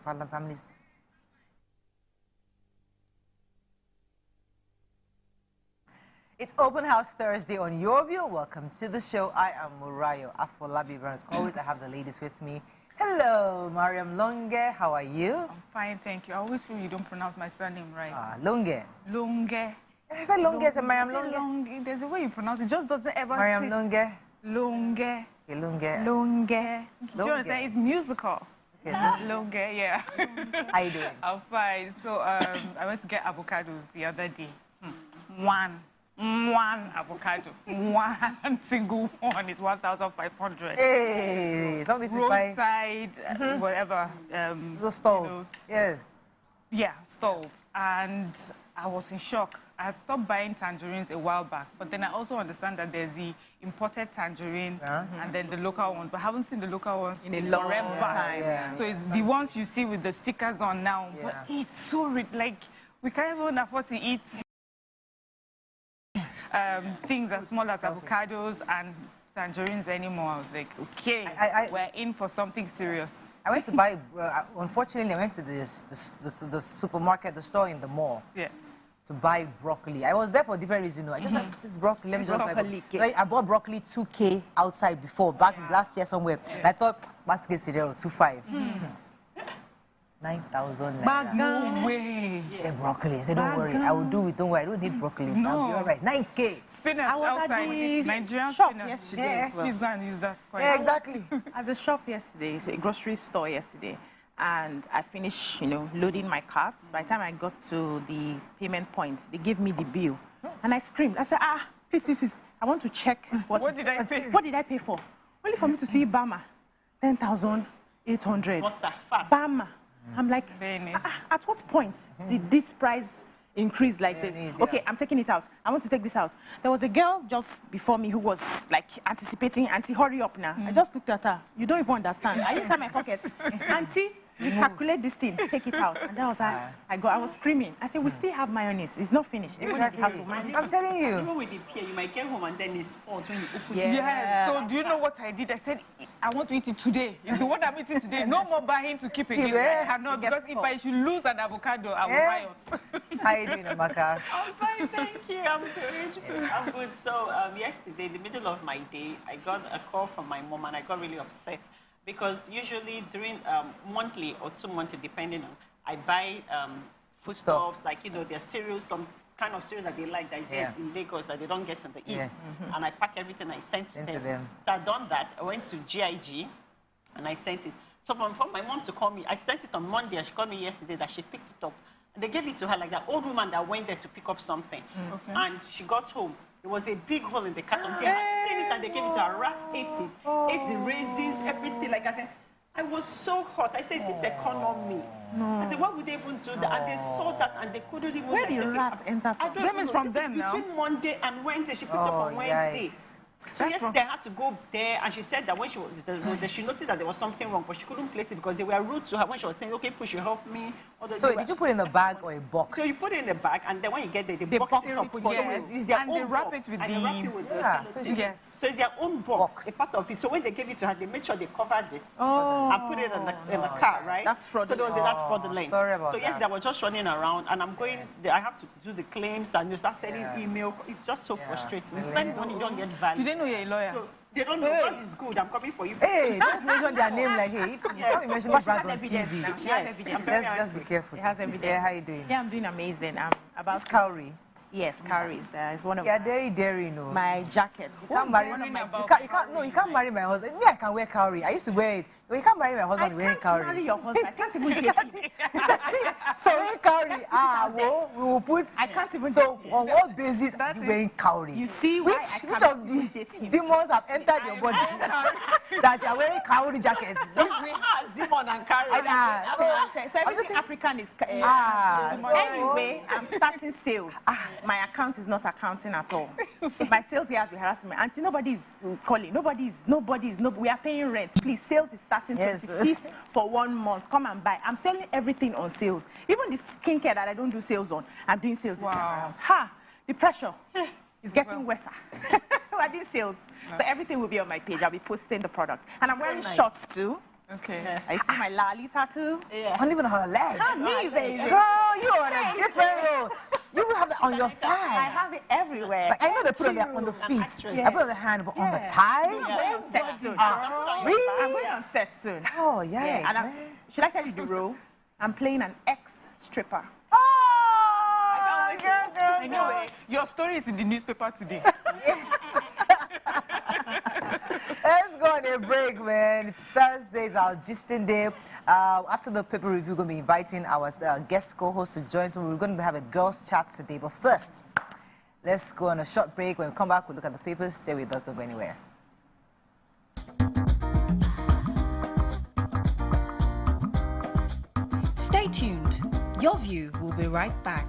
families. It's Open House Thursday on YourView. Welcome to the show. I am Murayo Afolabi. As always, I have the ladies with me. Hello, Mariam Longe. How are you? I'm fine, thank you. I always feel you don't pronounce my surname right. Longe. Longe. I said Longe. I said Mariam Longe. There's a way you pronounce it. Just doesn't ever Mariam fit. Longe. Longe. Okay, Longe. Longe. Do you understand? It's musical. Okay, Longe, yeah. How you doing? I'm fine. So I went to get avocados the other day. One avocado. One single one is 1,500. Hey, something to buy. Roadside, whatever. Those stalls. Yes. Yeah, stalls. And I was in shock. I had stopped buying tangerines a while back, but then I also understand that there's the imported tangerine and then the local ones, but I haven't seen the local ones in a long time. Yeah. So it's the ones you see with the stickers on now. Yeah. But it's so like we can't even afford to eat things as small as avocados and tangerines anymore. I was like, okay, we're in for something serious. I went to buy, unfortunately, I went to the supermarket, the store in the mall. Yeah. To buy broccoli. I was there for a different reason. I just like, this broccoli, let me just buy. I bought broccoli 2K outside before, back last year somewhere. Yeah. And I thought, basket cereal, 2.5. 9,000 naira. No way. I said broccoli. I said, don't worry, I will do it. Don't worry, I don't need broccoli. No. I'll be all right. 9K. Spinach outside. Nigerian shop spinach. Yesterday as well. Please go and use that. Yeah, exactly. At the shop yesterday, so a grocery store yesterday, and I finished, loading my cart. By the time I got to the payment point, they gave me the bill, and I screamed. I said, please, I want to check what did I pay? What did I pay for? Only for me to see Bama, 10,800. What's that? Fat. Bama. I'm like, at what point did this price increase like this? Okay, I'm taking it out. I want to take this out. There was a girl just before me who was like anticipating, Auntie, hurry up now. I just looked at her. You don't even understand. I inside my pocket. Auntie, you calculate this thing, take it out. And that was I was screaming. I said, we still have mayonnaise. It's not finished. Exactly. I'm telling you. Even with the pear, you might get home and then it's spoiled when you open it. Yes. So do you know what I did? I said, I want to eat it today. It's the one I'm eating today. No more buying to keep it. I cannot, because if I should lose an avocado, I will riot. How are you doing, Amaka? I'm fine, thank you. I'm good. I'm good. So yesterday, in the middle of my day, I got a call from my mom and I got really upset. Because usually during monthly or 2 monthly, depending on, I buy foodstuffs, like, there's cereals, some kind of cereals that they like that is in Lagos that they don't get in the East. And I pack everything I sent to them. So I done that. I went to GIG and I sent it. So for my mom to call me, I sent it on Monday and she called me yesterday that she picked it up. And they gave it to her like that old woman that went there to pick up something. And she got home. There was a big hole in the carton. They had seen it and they gave it to her. Rats ate it. Ate the raisins, everything. Like I said, I was so hot. I said, this economy. I said, why would they even do that? And they saw that and they couldn't even... Where did rats enter from? Them is from them now. Between Monday and Wednesday, she picked up on Wednesday. So yesterday I had to go there, and she said that when she was there, she noticed that there was something wrong, but she couldn't place it because they were rude to her when she was saying, okay, push, you help me. So did you put it in a bag or a box? So you put it in a bag, and then when you get there, they box it up. It's their own box. And they wrap it with So it's their own box, a part of it. So when they gave it to her, they made sure they covered it and put it in the car, right? That's fraudulent. So that's fraudulent. Sorry about that. So yesterday I was just running around, and I'm going, I have to do the claims, and you start sending email. It's just so frustrating. You spend money, you don't get value. Do they know you're a lawyer? So they don't know God is good. I'm coming for you. Hey, don't mention their name like, hey, you can't mention the brands on TV. Yes, Let's be careful. It has evidence. Yeah, how are you doing? Yeah, I'm doing amazing. About it's cowrie. Yes, cowrie. It's one of dairy, no. my jackets. You can't marry. You can't marry my husband. Me, I can wear cowrie. I used to wear it. You can't marry my husband wearing cowrie. I can't marry your husband. I can't even get it. So wearing cowrie, we will put. I can't even. So on what basis are you wearing cowrie? You see which of the demons have entered your body that you are wearing cowrie jackets? Demon and cowrie. So everything African is. Anyway, I'm starting sales. My account is not accounting at all. My sales here has been harassing me. Auntie, nobody is calling. We are paying rent. Please, sales is starting 26th for 1 month. Come and buy. I'm selling everything on sales. Even the skincare that I don't do sales on, I'm doing sales. Wow. The pressure is getting worse. We're doing sales. So everything will be on my page. I'll be posting the product. And I'm wearing shorts too. Okay. Yeah. I see my lolly tattoo. Yeah. Not even on her leg. Not me, baby. Girl, you are a different role. You will have that on your thigh. I have it everywhere. Like, I know they put it on the feet. Yeah. I put it on the hand, but on the thigh? I'm going on set soon. Really? I'm going on set soon. Oh, yeah. And should I tell you the role? I'm playing an ex-stripper. Oh, girl. Anyway, your story is in the newspaper today. Let's go on a break, man. It's Thursday, it's our gisting day. After the paper review, we're going to be inviting our guest co-host to join. So we're going to have a girls' chat today. But first, let's go on a short break. When we come back, we'll look at the papers. Stay with us, don't go anywhere. Stay tuned. Your View will be right back.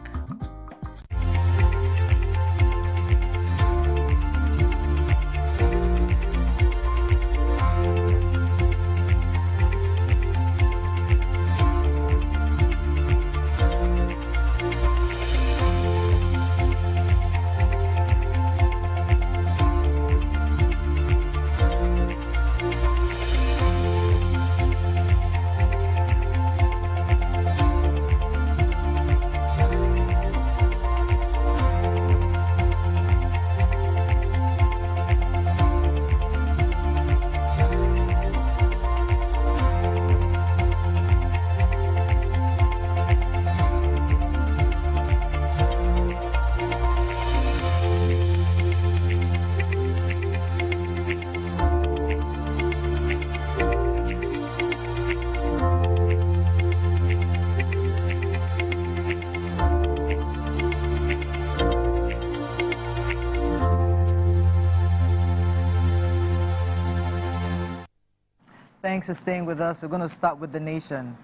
Thanks for staying with us. We're going to start with the nation.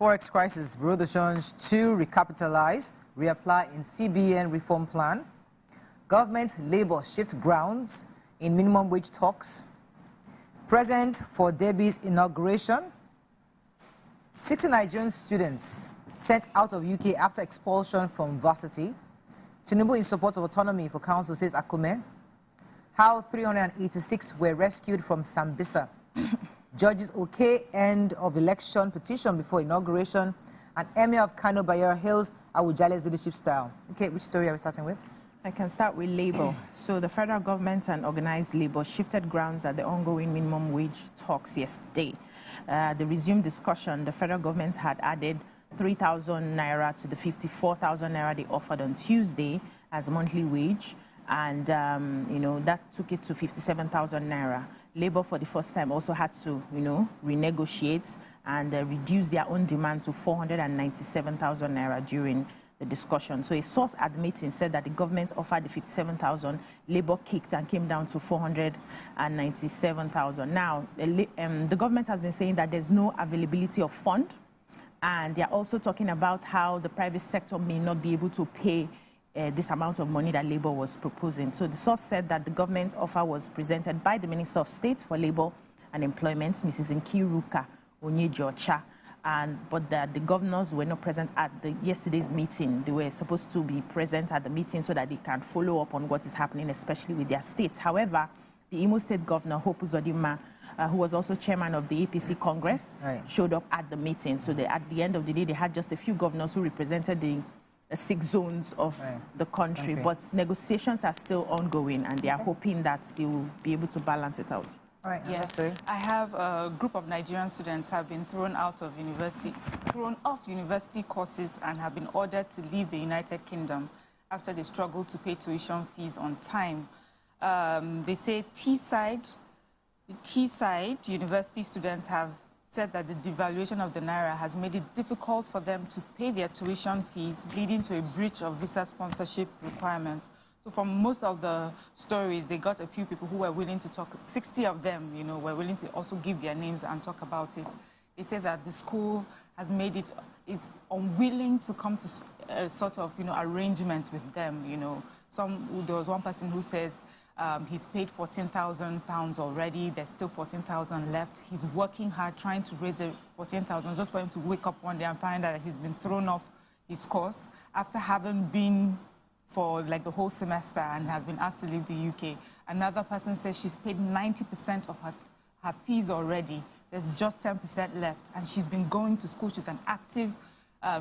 Forex crisis, Bureau de change to recapitalize, reapply in CBN reform plan. Government labor shift grounds in minimum wage talks. Present for Debbie's inauguration. 60 Nigerian students sent out of UK after expulsion from varsity. Tinubu in support of autonomy for council, says Akume. How 386 were rescued from Sambisa. Judges okay end of election petition before inauguration. And Emir of Kano Bayero hails Awujale's leadership style. Okay, which story are we starting with? I can start with labor. So the federal government and organized labor shifted grounds at the ongoing minimum wage talks yesterday. The resumed discussion, the federal government had added 3,000 naira to the 54,000 naira they offered on Tuesday as monthly wage. And, that took it to 57,000 naira. Labor for the first time also had to, renegotiate and reduce their own demand to 497,000 naira during the discussion. So a source at the meeting said that the government offered the 57,000, labor kicked and came down to 497,000. Now, the government has been saying that there's no availability of fund, and they're also talking about how the private sector may not be able to pay this amount of money that Labour was proposing. So the source said that the government offer was presented by the Minister of State for Labour and Employment, Mrs. Nkiruka Onyejocha, but that the governors were not present at yesterday's meeting. They were supposed to be present at the meeting so that they can follow up on what is happening, especially with their states. However, the Imo State Governor, Hope Uzodinma, who was also chairman of the APC Congress, showed up at the meeting. So at the end of the day, they had just a few governors who represented the 6 zones of the country, but negotiations are still ongoing, and they are hoping that they will be able to balance it out. All right. Yes, I have a group of Nigerian students have been thrown off university courses and have been ordered to leave the United Kingdom after they struggled to pay tuition fees on time. They say Teesside university students have said that the devaluation of the naira has made it difficult for them to pay their tuition fees, leading to a breach of visa sponsorship requirements. So from most of the stories, they got a few people who were willing to talk. 60 of them, were willing to also give their names and talk about it. They say that the school has made it, is unwilling to come to a sort of, arrangement with them, There was one person who says, he's paid £14,000 already. There's still 14,000 left. He's working hard trying to raise the 14,000 just for him to wake up one day and find out that he's been thrown off his course after having been for the whole semester and has been asked to leave the UK. Another person says she's paid 90% of her fees already. there's just 10% left, and she's been going to school. She's an active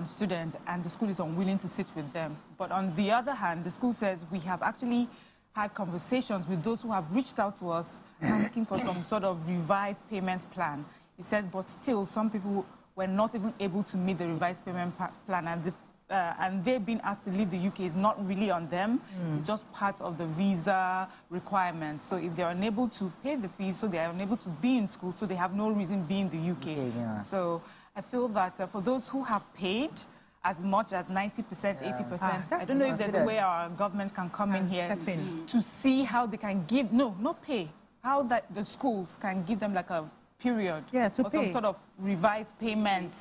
student, and the school is unwilling to sit with them. But on the other hand, the school says we have actually had conversations with those who have reached out to us asking for some sort of revised payment plan. It says, but still, some people were not even able to meet the revised payment plan, and they've been asked to leave the UK is not really on them, it's just part of the visa requirement. So if they're unable to pay the fees, so they are unable to be in school, so they have no reason being in the UK. Yeah. So I feel that for those who have paid as much as 90%, 80%, I don't know if there's a way our government can come in here to see how they can give, not pay, how that the schools can give them like a period or some sort of revised payment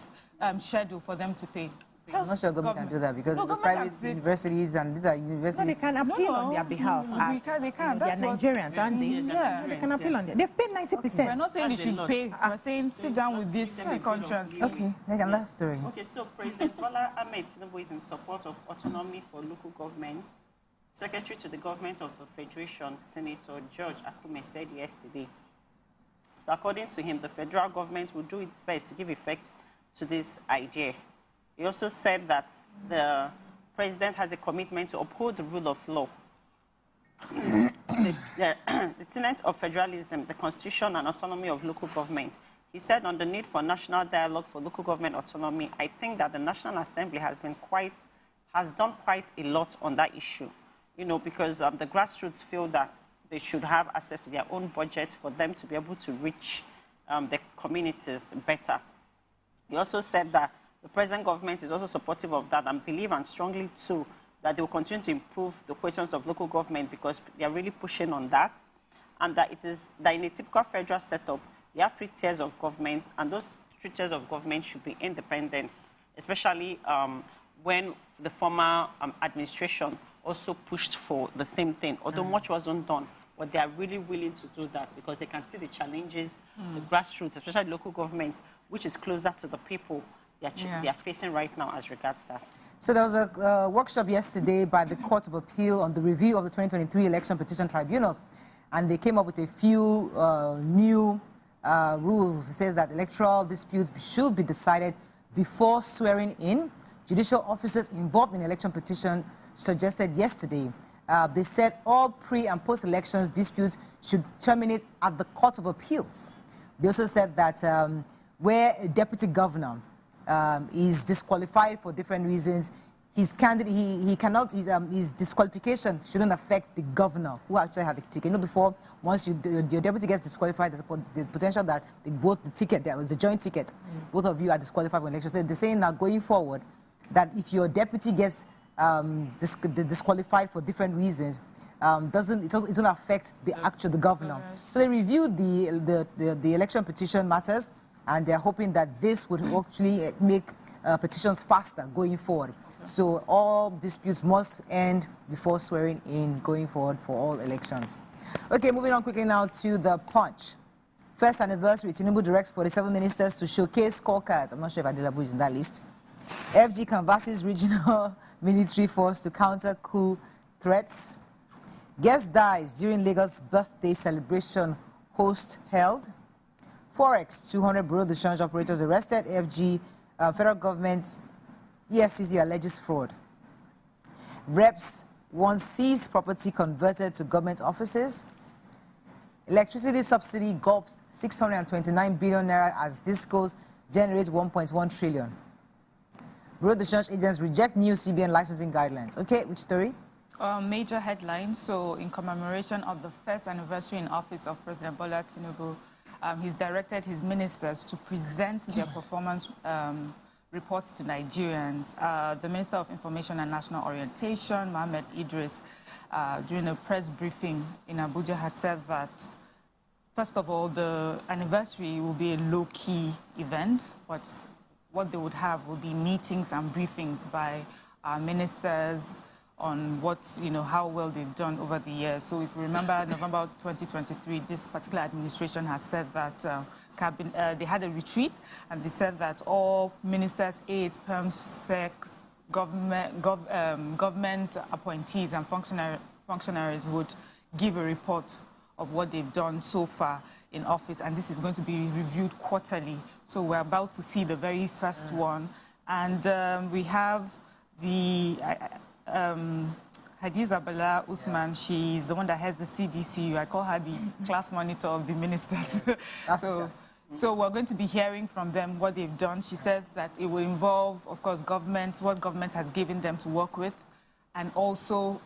schedule for them to pay. I'm not sure government can do that because the private universities and these are universities. No, they can appeal on their behalf. They can. They're Nigerians, aren't they? Yeah. They can appeal on their. They've paid 90%. Okay. We're not saying they should pay. We're saying sit down with this contracts. Okay, last story. Okay, so President Bola Ahmed Tinubu is in support of autonomy for local governments. Secretary to the Government of the Federation, Senator George Akume, said yesterday. So according to him, the federal government will do its best to give effect to this idea. He also said that the president has a commitment to uphold the rule of law. The tenet of federalism, the constitution and autonomy of local government. He said on the need for national dialogue for local government autonomy, I think that the National Assembly has done quite a lot on that issue. Because the grassroots feel that they should have access to their own budget for them to be able to reach the communities better. He also said that the present government is also supportive of that and believe and strongly too that they will continue to improve the questions of local government because they are really pushing on that, and that it is that in a typical federal setup, you have 3 tiers of government, and those 3 tiers of government should be independent, especially when the former administration also pushed for the same thing, although much wasn't done. But they are really willing to do that because they can see the challenges, the grassroots, especially local government, which is closer to the people they are facing right now as regards that. So there was a workshop yesterday by the Court of Appeal on the review of the 2023 election petition tribunals, and they came up with a few new rules. It says that electoral disputes should be decided before swearing in. Judicial officers involved in election petition suggested yesterday. They said all pre- and post-elections disputes should terminate at the Court of Appeals. They also said that where a deputy governor is disqualified for different reasons, his disqualification shouldn't affect the governor who actually had the ticket. Before, once your deputy gets disqualified, there's the potential that both the ticket, there was a joint ticket, both of you are disqualified for election. So they're saying now going forward that if your deputy gets disqualified for different reasons, it doesn't affect the governor. So they reviewed the election petition matters, and they're hoping that this would actually make petitions faster going forward. So all disputes must end before swearing in going forward for all elections. Okay, moving on quickly now to the Punch. First anniversary, Tinubu directs 47 ministers to showcase scorecards. I'm not sure if Adelabu is in that list. FG canvasses regional military force to counter coup threats. Guest dies during Lagos birthday celebration host held. Forex, 200 Bureau de Change operators arrested. FG, federal government, EFCC alleges fraud. Reps want seized property converted to government offices. Electricity subsidy gulps 629 billion naira as discos generate 1.1 trillion. Bureau de Change agents reject new CBN licensing guidelines. Okay, which story? Major headlines. So, in commemoration of the first anniversary in office of President Bola Tinubu, he's directed his ministers to present their performance reports to Nigerians. The Minister of Information and National Orientation, Mohammed Idris, during a press briefing in Abuja, had said that, first of all, the anniversary will be a low-key event, but what they would have would be meetings and briefings by ministers on how well they've done over the years. So if you remember, November 2023, this particular administration has said that they had a retreat, and they said that all ministers, aides, perms, secs, government appointees and functionaries would give a report of what they've done so far in office, and this is going to be reviewed quarterly. So we're about to see the very first one. And we have the Hadiza Bala Usman. She's the one that has the CDCU. I call her the class monitor of the ministers. So we're going to be hearing from them what they've done. She says that it will involve, of course, government, what government has given them to work with, and also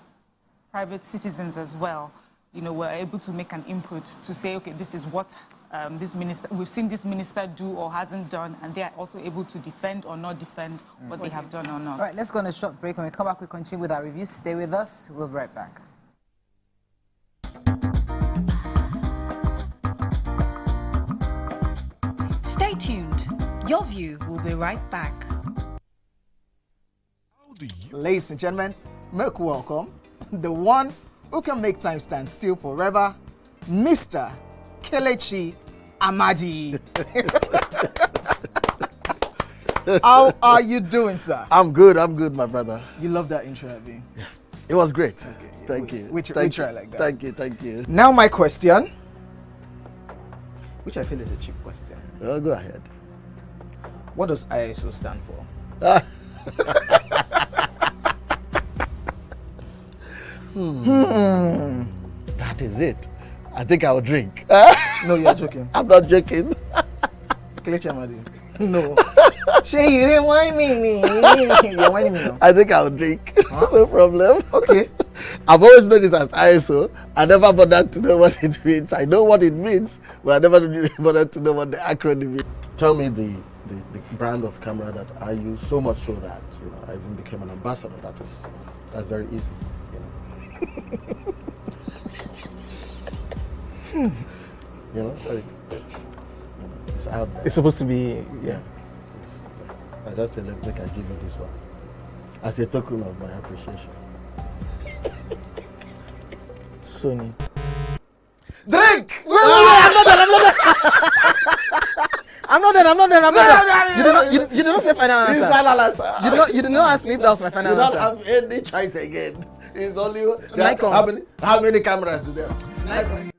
private citizens as well. You know, we're able to make an input to say, okay, this is what this minister, we've seen this minister do or hasn't done, and they are also able to defend or not defend what they have done or not. All right, let's go on a short break. When we come back, we'll continue with our review. Stay with us. We'll be right back. Stay tuned. Your View will be right back. Ladies and gentlemen, make welcome the one who can make time stand still forever, Mr. Kelechi Amadi. How are you doing, sir? I'm good, my brother. You love that intro, Abi? Yeah. It was great. Okay, Thank you. We try like that. Thank you. Now my question, which I feel is a cheap question. Oh, go ahead. What does ISO stand for? That is it. I think I'll drink. No, you're joking. I'm not joking. Kelechi Amadi. No. Shay, you didn't whine me. You're whining me now. I think I'll drink. Huh? No problem. Okay. I've always known it as ISO. I never bothered to know what it means. I know what it means, but I never bothered to know what the acronym is. Tell me the brand of camera that I use, so much so that I even became an ambassador. That's very easy. It's out there. It's supposed to be, yeah. I just said, let me give you this one as a token of my appreciation. Sony. Drink! I'm not done. You did not say final answer. It's final answer. You did not ask me if that was my final You answer. don't have any choice again. It's only Nikon. how many cameras do they have? Nikon.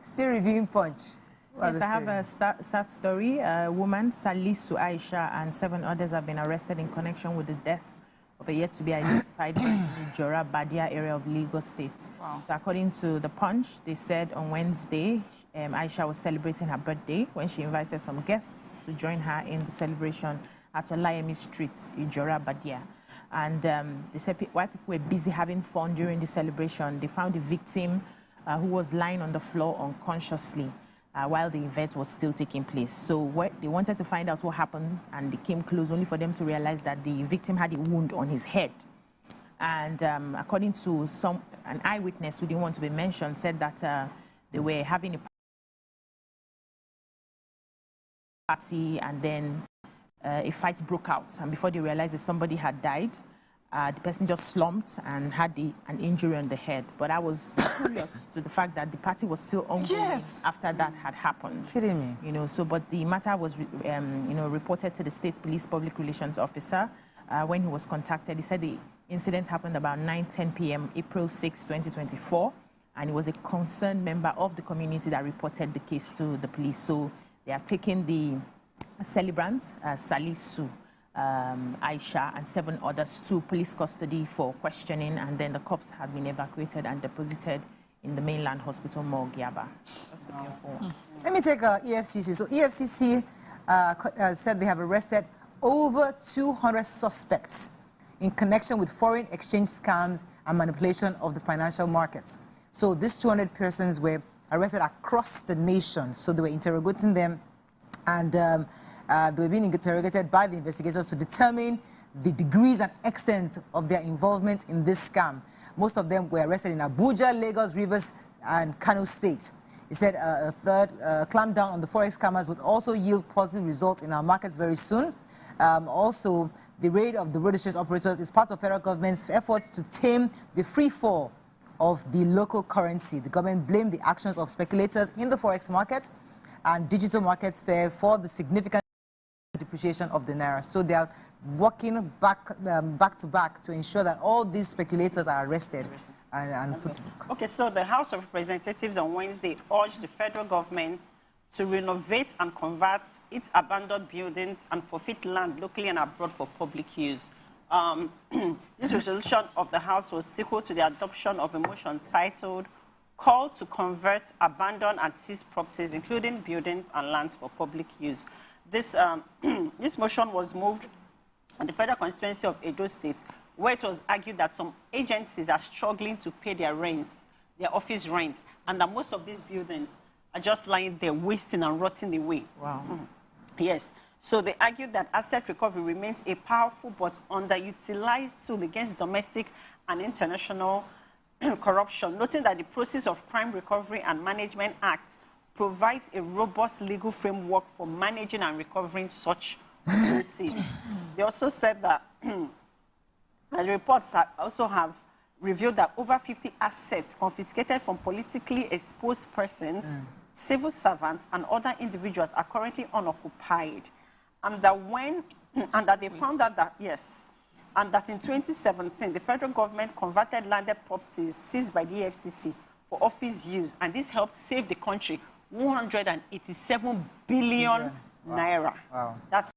Still reviewing Punch. Yes, I have a sad story. A woman, Salisu Aisha, and 7 others have been arrested in connection with the death of a yet-to-be-identified in the Jora Badia area of Lagos State. Wow. So according to the Punch, they said on Wednesday, Aisha was celebrating her birthday when she invited some guests to join her in the celebration at Olayemi Street in Jora Badia. And they said while people were busy having fun during the celebration, they found the victim who was lying on the floor unconsciously while the event was still taking place. So they wanted to find out what happened, and they came close only for them to realize that the victim had a wound on his head. And according to an eyewitness who didn't want to be mentioned, said that they were having a party, and then a fight broke out. And before they realized that somebody had died, the person just slumped and had an injury on the head. But I was curious to the fact that the party was still ongoing after that had happened. Kidding me. You know, so but the matter was reported to the state police public relations officer. When he was contacted, he said the incident happened about 9:10 p.m. April 6, 2024, and it was a concerned member of the community that reported the case to the police. So they have taken the celebrant, Salisu Aisha, and 7 others to police custody for questioning, and then the cops have been evacuated and deposited in the mainland hospital morgue, Yaba. That's the beautiful one. Let me take EFCC. So EFCC said they have arrested over 200 suspects in connection with foreign exchange scams and manipulation of the financial markets. So these 200 persons were arrested across the nation. So they were interrogating them, and they were being interrogated by the investigators to determine the degrees and extent of their involvement in this scam. Most of them were arrested in Abuja, Lagos, Rivers, and Kano states. He said a third clampdown on the forex scammers would also yield positive results in our markets very soon. Also, The raid of the road exchange operators is part of federal government's efforts to tame the free fall of the local currency. The government blamed the actions of speculators in the forex market and digital markets fair for the significant depreciation of the naira. So they are working back to back to ensure that all these speculators are arrested and put to book. Okay, so the House of Representatives on Wednesday urged the federal government to renovate and convert its abandoned buildings and forfeit land locally and abroad for public use. This resolution of the House was sequel to the adoption of a motion titled Call to Convert Abandoned and Seized Properties, including buildings and lands for public use. This, this motion was moved in the federal constituency of Edo State, where it was argued that some agencies are struggling to pay their rents, their office rents, and that most of these buildings are just lying there, wasting and rotting away. Wow. Yes. So they argued that asset recovery remains a powerful but underutilized tool against domestic and international corruption, noting that the Process of Crime Recovery and Management Act provides a robust legal framework for managing and recovering such proceeds. They also said that the reports also have revealed that over 50 assets confiscated from politically exposed persons, civil servants, and other individuals are currently unoccupied. And that they found out that, yes, and that in 2017, the federal government converted landed properties seized by the EFCC for office use, and this helped save the country 187 billion naira. Wow. That's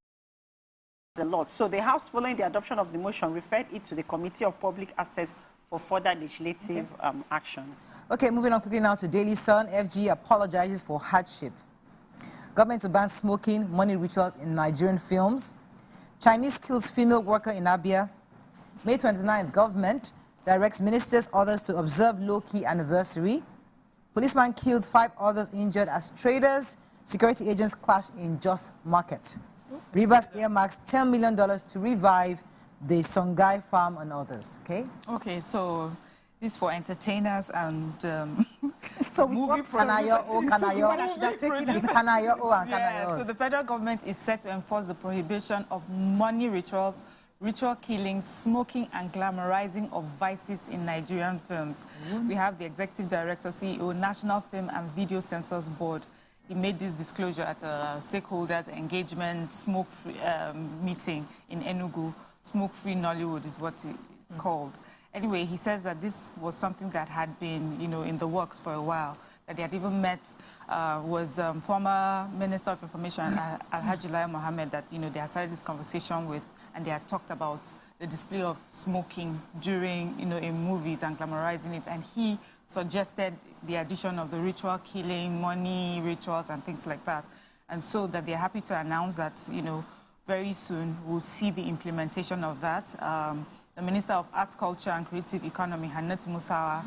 a lot. So the House, following the adoption of the motion, referred it to the Committee of Public Assets for further legislative action. Okay, moving on quickly now to Daily Sun. FG apologizes for hardship. Government to ban smoking, money rituals in Nigerian films. Chinese kills female worker in Abia. May 29th, government directs ministers, others to observe low-key anniversary. Policeman killed, 5 others injured as traders. Security agents clash in Jos Market. Rivers earmarks $10 million to revive the Songhai farm and others. Okay? Okay, so this is for entertainers and so movie Kanayo O, Kanayo. So the federal government is set to enforce the prohibition of money rituals, ritual killings, smoking, and glamorizing of vices in Nigerian films. We have the Executive Director, CEO, National Film and Video Censors Board. He made this disclosure at a stakeholders engagement smoke-free meeting in Enugu. Smoke-free Nollywood is what it's called. Anyway, he says that this was something that had been, in the works for a while. That they had even met was former Minister of Information, Alhaji Lai Mohammed, that, they had started this conversation with, and they had talked about the display of smoking during, in movies and glamorizing it. And he suggested the addition of the ritual killing, money rituals, and things like that. And so that they're happy to announce that, very soon we'll see the implementation of that. The Minister of Arts, Culture and Creative Economy, Hannatu Musawa,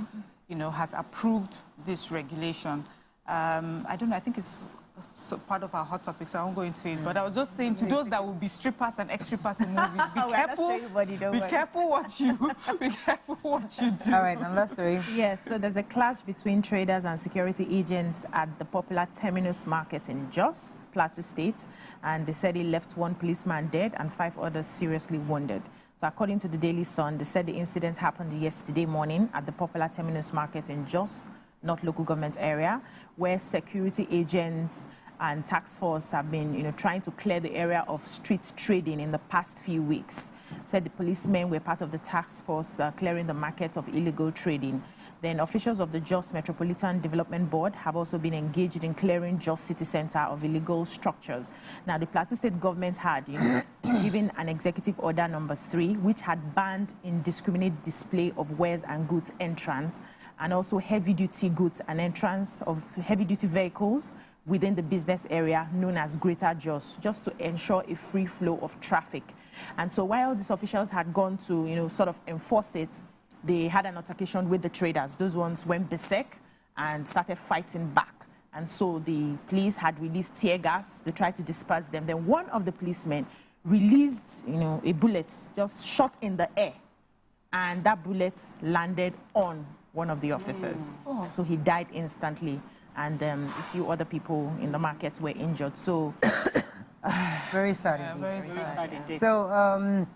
has approved this regulation. I don't know, I think it's part of our hot topic, so I won't go into it. But I was just saying to those that will be strippers and ex-strippers in movies, be careful. Be careful what you do. All right, and last story. Yes, so there's a clash between traders and security agents at the popular Terminus Market in Jos, Plateau State, and they said he left 1 policeman dead and 5 others seriously wounded. So according to the Daily Sun, they said the incident happened yesterday morning at the popular Terminus Market in Jos, not local government area, where security agents and task force have been, trying to clear the area of street trading in the past few weeks. Said the policemen were part of the task force clearing the market of illegal trading. Then officials of the Jos Metropolitan Development Board have also been engaged in clearing Jos City Center of illegal structures. Now, the Plateau State government had given an executive order number 3, which had banned indiscriminate display of wares and goods entrance, and also heavy-duty goods and entrance of heavy-duty vehicles within the business area known as Greater Jos, just to ensure a free flow of traffic. And so while these officials had gone to, sort of enforce it, they had an altercation with the traders. Those ones went berserk and started fighting back. And so the police had released tear gas to try to disperse them. Then one of the policemen released, a bullet, just shot in the air. And that bullet landed on one of the officers. So he died instantly. And a few other people in the market were injured. So very sad. Yeah, very sad. So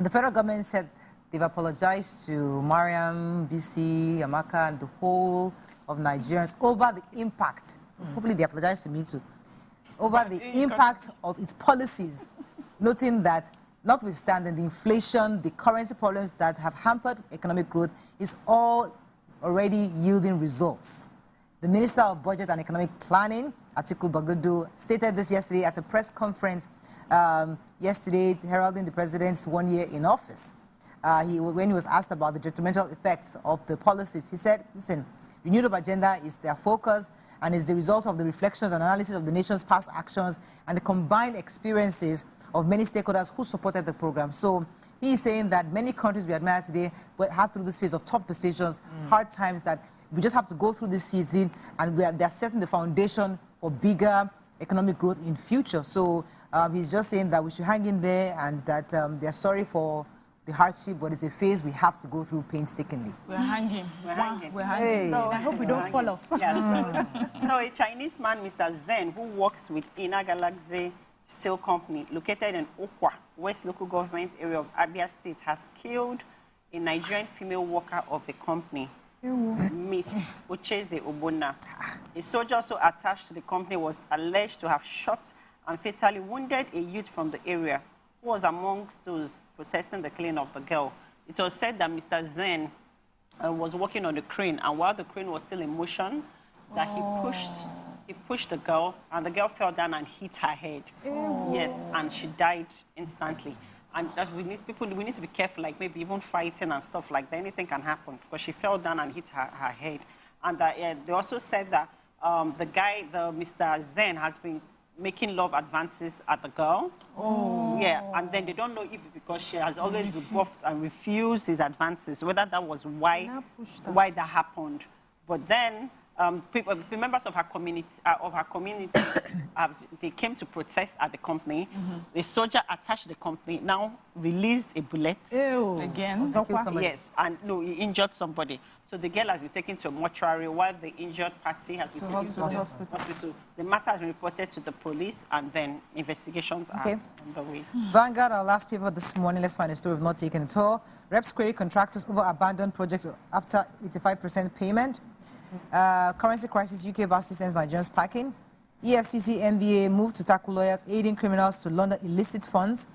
The federal government said they've apologized to Mariam, BC, Amaka, and the whole of Nigerians over the impact. Hopefully they apologize to me too. Over the impact of its policies, noting that notwithstanding the inflation, the currency problems that have hampered economic growth is all already yielding results. The Minister of Budget and Economic Planning, Atiku Bagudu, stated this yesterday at a press conference yesterday, heralding the president's 1 year in office. When he was asked about the detrimental effects of the policies, he said, listen, renewed agenda is their focus and is the result of the reflections and analysis of the nation's past actions and the combined experiences of many stakeholders who supported the program. So he is saying that many countries we admire today have through this phase of tough decisions, hard times, that we just have to go through this season, and they're setting the foundation for bigger economic growth in future. So he's just saying that we should hang in there and that they're sorry for the hardship, but it's a phase we have to go through painstakingly. We're hanging. We're hanging. We're hanging. Hey. So I hope we don't fall off. Yes. So a Chinese man, Mr. Zen, who works with Inner Galaxy Steel Company, located in Okwa, West Local Government area of Abia State, has killed a Nigerian female worker of the company, Miss Ucheze Obona. A soldier also attached to the company was alleged to have shot and fatally wounded a youth from the area who was amongst those protesting the killing of the girl. It was said that Mr. Zen was working on the crane, and while the crane was still in motion, that he pushed the girl, and the girl fell down and hit her head. Yes, and she died instantly. And that we need to be careful, like maybe even fighting and stuff like that. Anything can happen because she fell down and hit her head. And they also said that Mr. Zen, has been making love advances at the girl. Oh. Yeah, and then they don't know if because she has always rebuffed and refused his advances, whether that was why that happened. But then the members of her community, they came to protest at the company. A soldier attached to the company now released a bullet. Ew. Again? Yes, and no, he injured somebody. So the girl has been taken to a mortuary while the injured party has been taken to the hospital. The matter has been reported to the police, and then investigations are on the way. Vanguard, our last paper this morning. Let's find a story we've not taken at all. Reps query contractors over abandoned projects after 85% payment. Currency crisis, UK versus ends Nigerians packing. EFCC MBA move to tackle lawyers aiding criminals to launder illicit funds.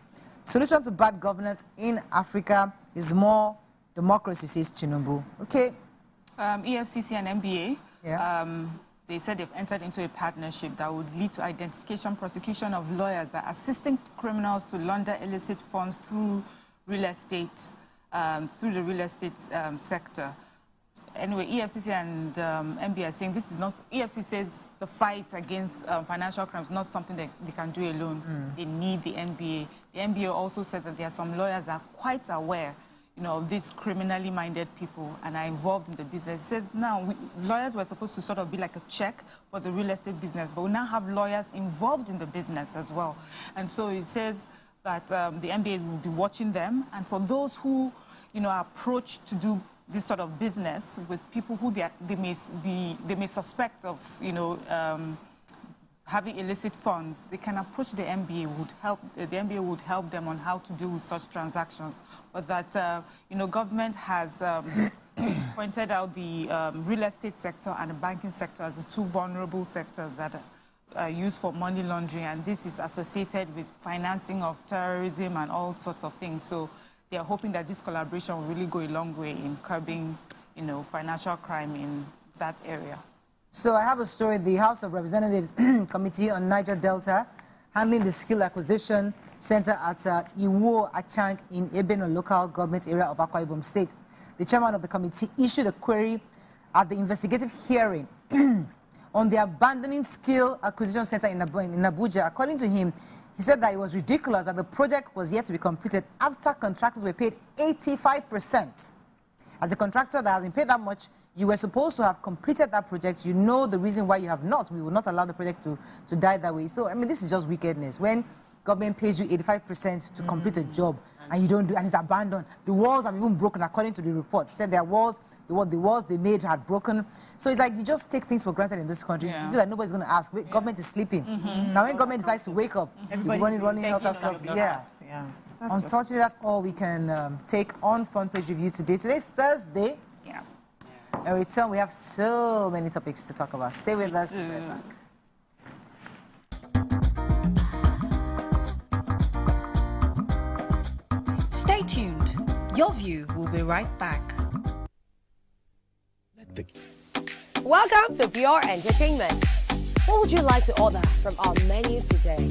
Solution to bad governance in Africa is more democracy, says Tinubu. Okay. EFCC and MBA, they said they've entered into a partnership that would lead to identification, prosecution of lawyers that are assisting criminals to launder illicit funds through real estate, through the real estate sector. Anyway, EFCC and MBA are saying this is not, EFCC says the fight against financial crimes is not something that they can do alone. They need the MBA. The MBA also said that there are some lawyers that are quite aware, of these criminally minded people and are involved in the business. It says now lawyers were supposed to sort of be like a check for the real estate business, but we now have lawyers involved in the business as well. And so it says that the MBA will be watching them, and for those who, are approached to do this sort of business with people who they may suspect of, having illicit funds, they can approach the MBA. The MBA would help them on how to deal with such transactions. But that, government has pointed out the real estate sector and the banking sector as the two vulnerable sectors that are used for money laundering, and this is associated with financing of terrorism and all sorts of things. So they are hoping that this collaboration will really go a long way in curbing, financial crime in that area. So I have a story. The House of Representatives Committee on Niger Delta handling the skill acquisition center at Iwo Achang in Ebeno local government area of Akwa Ibom State. The chairman of the committee issued a query at the investigative hearing on the abandoning skill acquisition center in Abuja. According to him, he said that it was ridiculous that the project was yet to be completed after contractors were paid 85%. As a contractor that has been paid that much, you were supposed to have completed that project. You know the reason why you have not. We will not allow the project to die that way. So, this is just wickedness. When government pays you 85% to complete a job and you don't do, and it's abandoned. The walls have even broken, according to the report. Said there was the walls they made had broken. So it's like you just take things for granted in this country. You feel like nobody's going to ask. Government is sleeping. Now when government decides to wake up, running health. Unfortunately, that's all we can take on Front Page Review today. Today's Thursday. Yeah. And return, we have so many topics to talk about. Stay with us. We'll be right back. Stay tuned. Your View will be right back. Welcome to Pure Entertainment. What would you like to order from our menu today?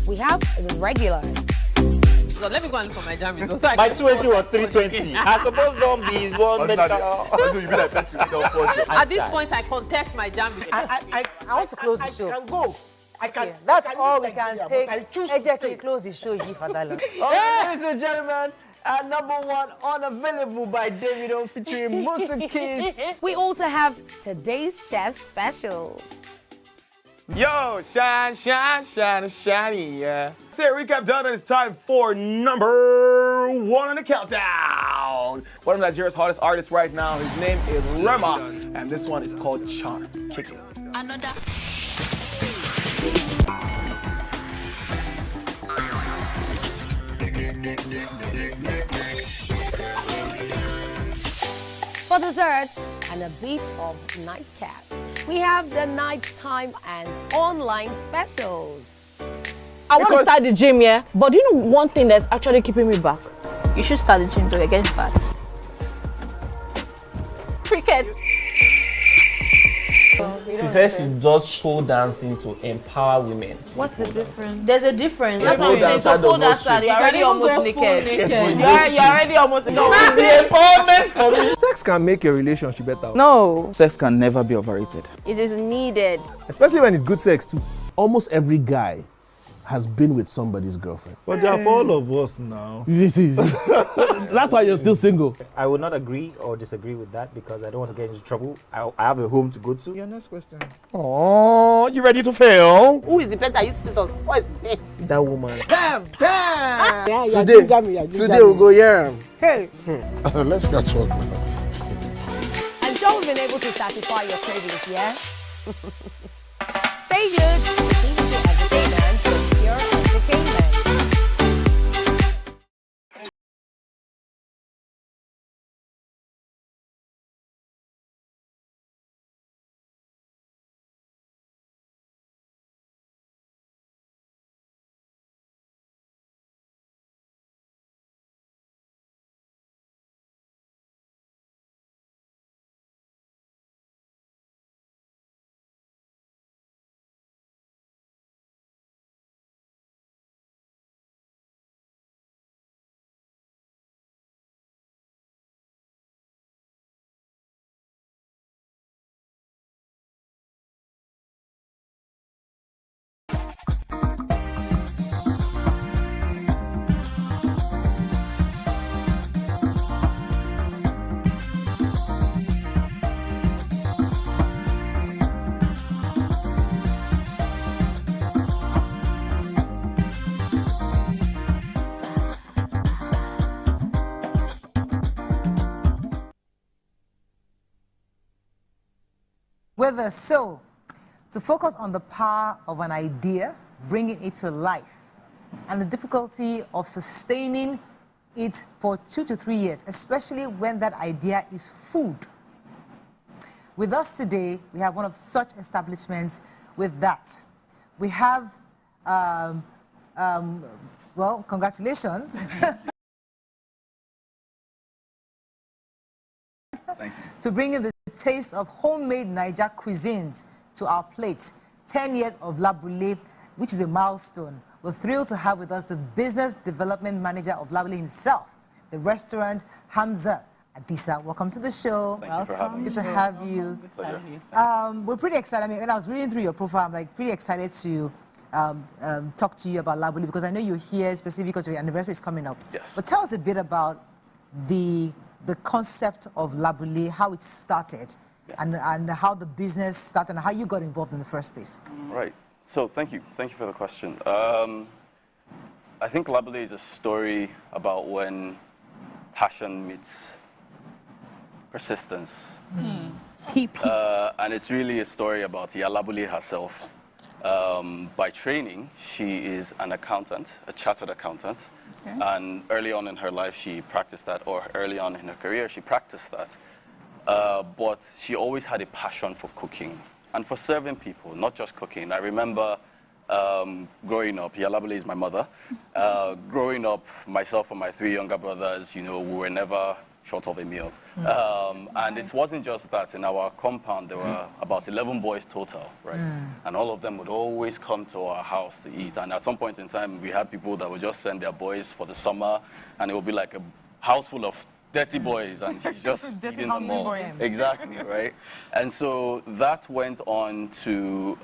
We have the regular. So let me go and look for my jam results. So my 280 was 320. I suppose don't be one medical. At this point, I contest my jam results. I want to close the show. I can go. I can. Okay, that's all we can take. Ejeki, close the show. Ladies and gentlemen, #1 unavailable by Davido featuring Musa Keys. We also have today's chef special. Yo, shiny, yeah. Say recap done, and it's time for #1 on the countdown. One of Nigeria's hottest artists right now, his name is Rema, and this one is called Charm. Kick it. Another. For dessert and a bit of nightcap, we have the nighttime and online specials. I want to start the gym, yeah? But do you know one thing that's actually keeping me back? You should start the gym to get fat. Cricket. She says she does pole dancing to empower women. What's the difference? There's a difference. That's what I'm saying. So pole dancer, you're already almost naked. You're already almost naked. No, the empowerment for me. Sex can make your relationship better. No. Sex can never be overrated. It is needed. Especially when it's good sex too. Almost every guy has been with somebody's girlfriend. But they are for all of us now. That's why you're still single. I would not agree or disagree with that because I don't want to get into trouble. I have a home to go to. Your next question. Oh, you ready to fail? Who is the person that used to sus? What is his name? That woman. Bam! Bam! Yeah, today we'll go here. Hey! Let's get talk now. I'm sure we've been able to satisfy your cravings, yeah? Stay good. TVC Entertainment with Pure Entertainment. With us, so to focus on the power of an idea, bringing it to life, and the difficulty of sustaining it for 2 to 3 years, especially when that idea is food. With us today, we have one of such establishments with that. We have, well, congratulations. Thank you. To bring in the taste of homemade Niger cuisines to our plates. 10 years of Labule, which is a milestone. We're thrilled to have with us the business development manager of Labule himself, the restaurant, Hamza Adisa. Welcome to the show. Thank you for having me. Good to have you. We're pretty excited. I mean, when I was reading through your profile, I'm like pretty excited to talk to you about Labule because I know you're here specifically because your anniversary is coming up. Yes. But tell us a bit about the concept of Labule, how it started, and how the business started, and how you got involved in the first place. Right. So thank you for the question. I think Labule is a story about when passion meets persistence. PP. And it's really a story about Labule herself. By training, she is an accountant, a chartered accountant. Okay. And early on in her life, she practiced that, or early on in her career, she practiced that. But she always had a passion for cooking and for serving people, not just cooking. I remember growing up, Labule is my mother. Growing up, myself and my 3 younger brothers, we were never short of a meal. And it wasn't just that. In our compound, there were about 11 boys total, right? And all of them would always come to our house to eat. And at some point in time, we had people that would just send their boys for the summer, and it would be like a house full of 30 boys, and she's just eating them all. Exactly, right? And so that went on to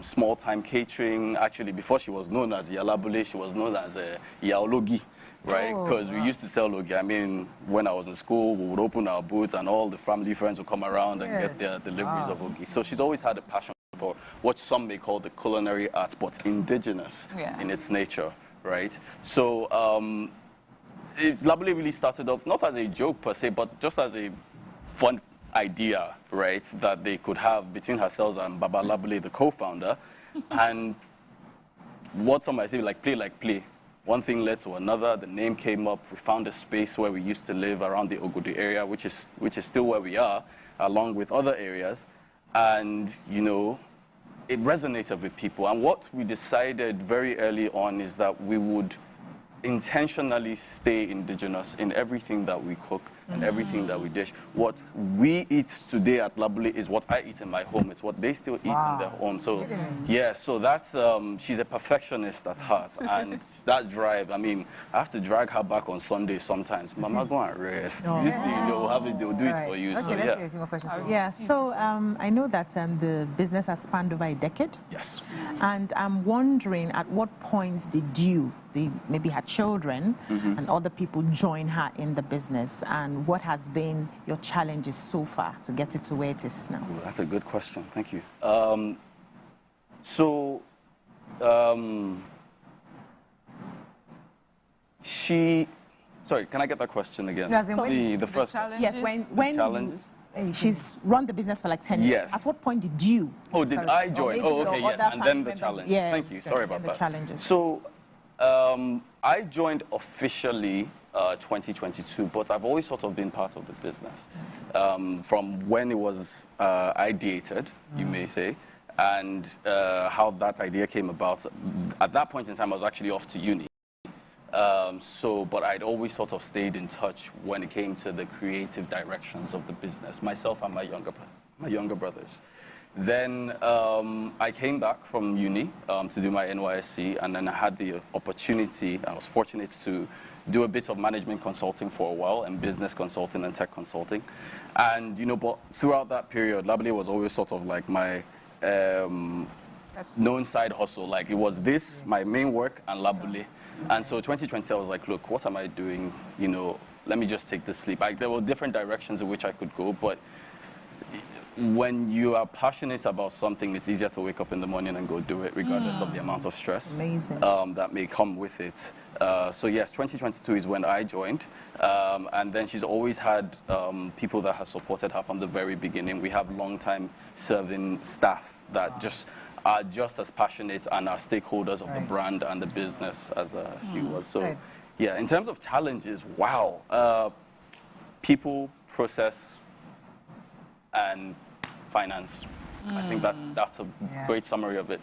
small-time catering. Actually, before she was known as Labule, she was known as Yaologi. Right, because we used to sell logi. I mean, when I was in school, we would open our booths and all the family friends would come around and get their deliveries of logi. So she's always had a passion for what some may call the culinary arts, but indigenous in its nature, right? So Labule really started off not as a joke per se, but just as a fun idea, right, that they could have between herself and Baba Labule, the co-founder. And what some might say, like play. One thing led to another. The name came up. We found a space where we used to live around the Ogodi area, which is still where we are, along with other areas. And, it resonated with people. And what we decided very early on is that we would intentionally stay indigenous in everything that we cook and everything that we dish. What we eat today at Labule is what I eat in my home. It's what they still eat in their home. So, yeah, so that's, she's a perfectionist at heart. And that drive, I mean, I have to drag her back on Sunday sometimes. Mama, go and rest. They'll do it for you. Okay, so, let's get a few more questions. So I know that the business has spanned over a decade. Yes. And I'm wondering, at what points did you, maybe her children and other people join her in the business, and what has been your challenges so far to get it to where it is now? Ooh, that's a good question. Thank you. Sorry, can I get that question again? The first challenge. Yes, when challenges? She's run the business for like 10 years. Yes. At what point did you? Oh, did I join? Oh, okay, yes. And then the challenge. Yes. Thank you. Sorry about that. Challenges. So, I joined officially 2022, but I've always sort of been part of the business from when it was ideated, you may say, and how that idea came about. At that point in time, I was actually off to uni. But I'd always sort of stayed in touch when it came to the creative directions of the business, myself and my younger brothers. Then I came back from uni to do my NYSC, and then I had the opportunity, I was fortunate to do a bit of management consulting for a while, and business consulting and tech consulting. And, but throughout that period, Labule was always sort of like my known side hustle. Like, it was this, my main work, and Labule. And so 2020, I was like, look, what am I doing? Let me just take this leap. There were different directions in which I could go, but when you are passionate about something, it's easier to wake up in the morning and go do it, regardless of the amount of stress that may come with it. So yes, 2022 is when I joined. And then she's always had people that have supported her from the very beginning. We have long-time serving staff that are just as passionate and are stakeholders of the brand and the business as she was. So yeah, in terms of challenges, wow. People, process, and finance. I think that's a great summary of it.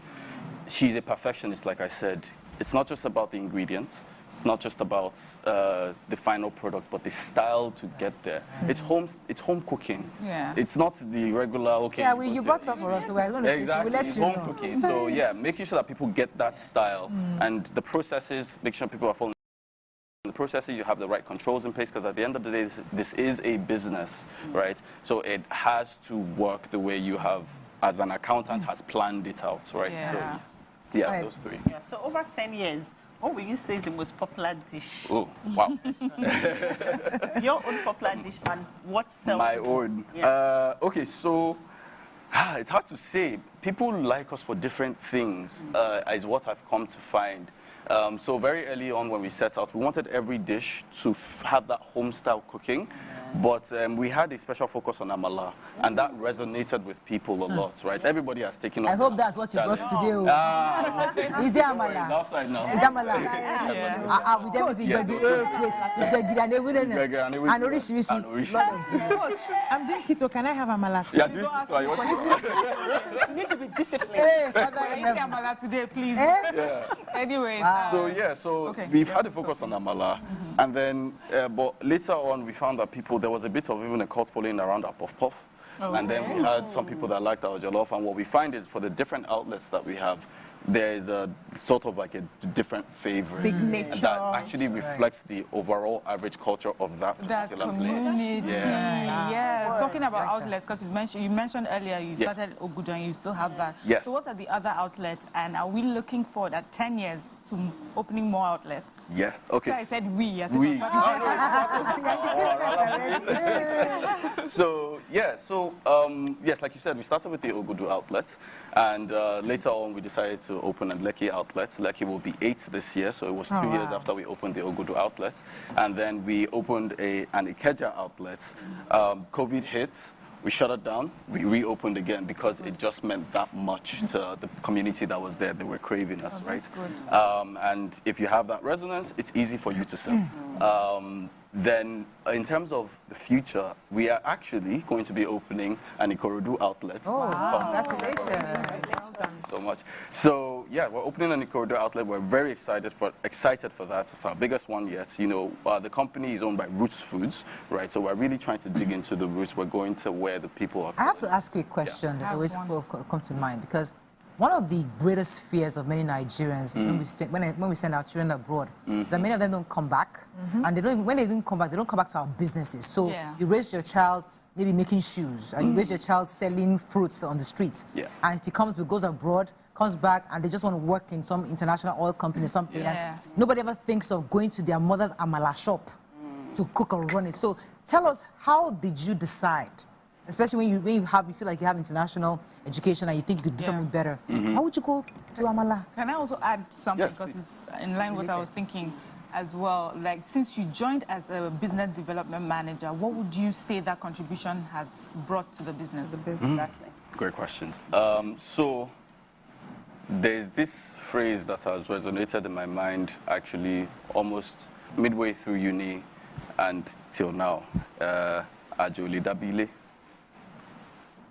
She's a perfectionist, like I said. It's not just about the ingredients. It's not just about the final product, but the style to get there. It's home cooking. Yeah. It's not the regular, okay. Yeah, you bought some for us, so we're going to exactly. We'll let it's you home know. cooking. So yeah, making sure that people get that style and the processes, make sure people are following the processes, you have the right controls in place, because at the end of the day, this is a business, right? So it has to work the way you have, as an accountant, has planned it out, right? Yeah. So, yeah, those three. Yeah, so over 10 years, what would you say is the most popular dish? Oh, wow. Your own popular dish, and what sells? My own. Yeah. Okay, so it's hard to say. People like us for different things, is what I've come to find. So very early on when we set out, we wanted every dish to have that home-style cooking, But we had a special focus on amala, and that resonated with people a lot, right? Everybody has taken up. I hope that's what you brought today. Is there amala? Outside now. Is amala? With everything, I'm doing keto. Can I have amala? Yeah, do keto. You need to be disciplined. Hey, amala today, please. Yeah. Anyways. So we've had a focus on amala, and then, but later on we found that there was a bit of even a cult following around our puff puff. And then we had some people that liked our jollof, and what we find is for the different outlets that we have, there is a sort of like a different favorite signature that actually reflects the overall average culture of that particular community. place. Yeah. Yes. Talking about outlets, because you mentioned earlier you started Ogudu and you still have that. Yes. So what are the other outlets, and are we looking forward at 10 years to opening more outlets? Yes. Okay. So I said we. So yes, like you said, we started with the Ogudu outlet, and later on we decided to open a Lekki outlet. Lekki will be 8 this year, so it was 2 years after we opened the Ogudu outlet. And then we opened an Ikeja outlet. COVID hit, we shut it down, we reopened again because it just meant that much to the community that was there. They were craving us, right? That's good. And if you have that resonance, it's easy for you to sell. Then, in terms of the future, we are actually going to be opening an Ikorodu outlet. Oh, wow. Congratulations. Thank you so much. So, yeah, we're opening an Ikorodu outlet. We're very excited for that. It's our biggest one yet. You know, the company is owned by Roots Foods, right? So we're really trying to dig into the roots. We're going to where the people are. I have to ask you a question that always come to mind, because one of the greatest fears of many Nigerians when we send our children abroad is that many of them don't come back, and when they don't come back to our businesses. So you raise your child maybe making shoes, and you raise your child selling fruits on the streets, and if he goes abroad, comes back, and they just want to work in some international oil company or something, and nobody ever thinks of going to their mother's amala shop to cook or run it. So tell us, how did you decide? Especially when you feel like you have international education and you think you could do something better. How would you go to amala? Can I also add something, because it's in line with what I was thinking as well? Like, since you joined as a business development manager, what would you say that contribution has brought to the business? Great questions. So there's this phrase that has resonated in my mind actually almost midway through uni and till now. Ajoli Dabile.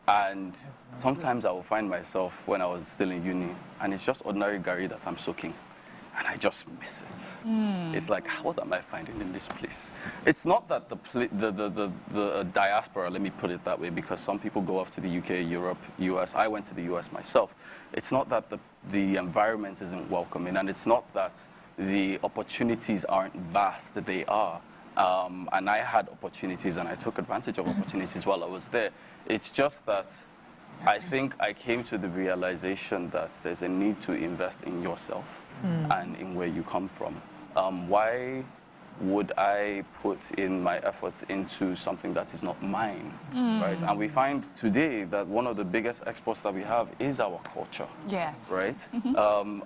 And sometimes I will find myself when I was still in uni, and it's just ordinary gari that I'm soaking, and I just miss it. It's like, what am I finding in this place? It's not that the diaspora, let me put it that way, because some people go off to the UK, Europe, US. I went to the US myself. It's not that the environment isn't welcoming, and it's not that the opportunities aren't vast, that they are. And I had opportunities, and I took advantage of opportunities while I was there. It's just that I think I came to the realization that there's a need to invest in yourself and in where you come from. Why would I put in my efforts into something that is not mine, right? And we find today that one of the biggest exports that we have is our culture. Yes. Right?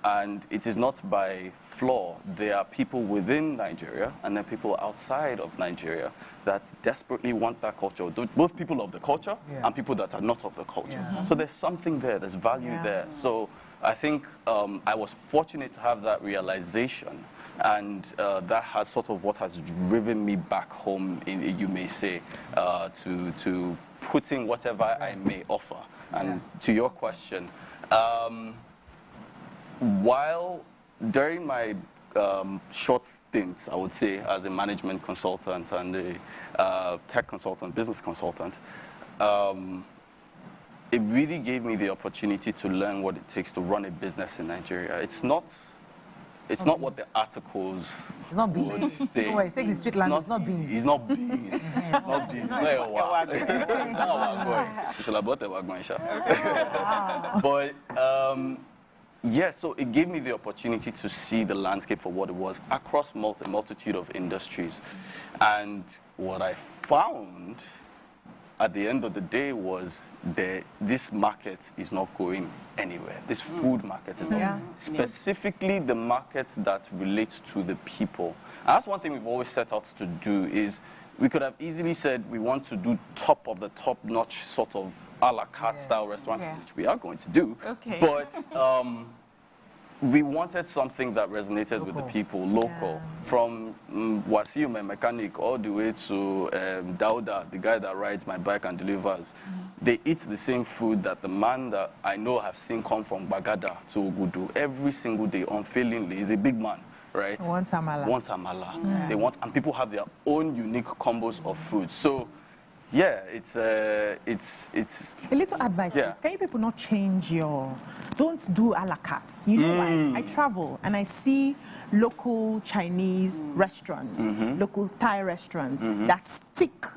And it is not by flaw. There are people within Nigeria and then people outside of Nigeria that desperately want that culture, both people of the culture and people that are not of the culture. So there's something there, there's value there. So I think I was fortunate to have that realization, and that has sort of what has driven me back home, you may say, to putting whatever I may offer. And to your question, during my short stint, I would say, as a management consultant and a tech consultant, business consultant, it really gave me the opportunity to learn what it takes to run a business in Nigeria. It's not what the articles would say. No worries, take the street language, it's not beans. It's not beans. It's not beans. But yeah, so it gave me the opportunity to see the landscape for what it was across a multitude of industries. And what I found at the end of the day was that this market is not going anywhere. This food market is not. Specifically the market that relates to the people. And that's one thing we've always set out to do is we could have easily said we want to do top of the top-notch sort of a la carte style restaurant, which we are going to do. Okay. But we wanted something that resonated with the people, local, from Wasiu, my mechanic, all the way to Dauda, the guy that rides my bike and delivers. They eat the same food that the man that I know have seen come from Bagada to Ogudu every single day, unfailingly. He's a big man, right? Wants amala. Wants amala. They want, and people have their own unique combos of food. So, yeah, it's a little advice. Yeah. Can you people not change don't do a la carte? You know why? I travel and I see local Chinese restaurants, local Thai restaurants that stick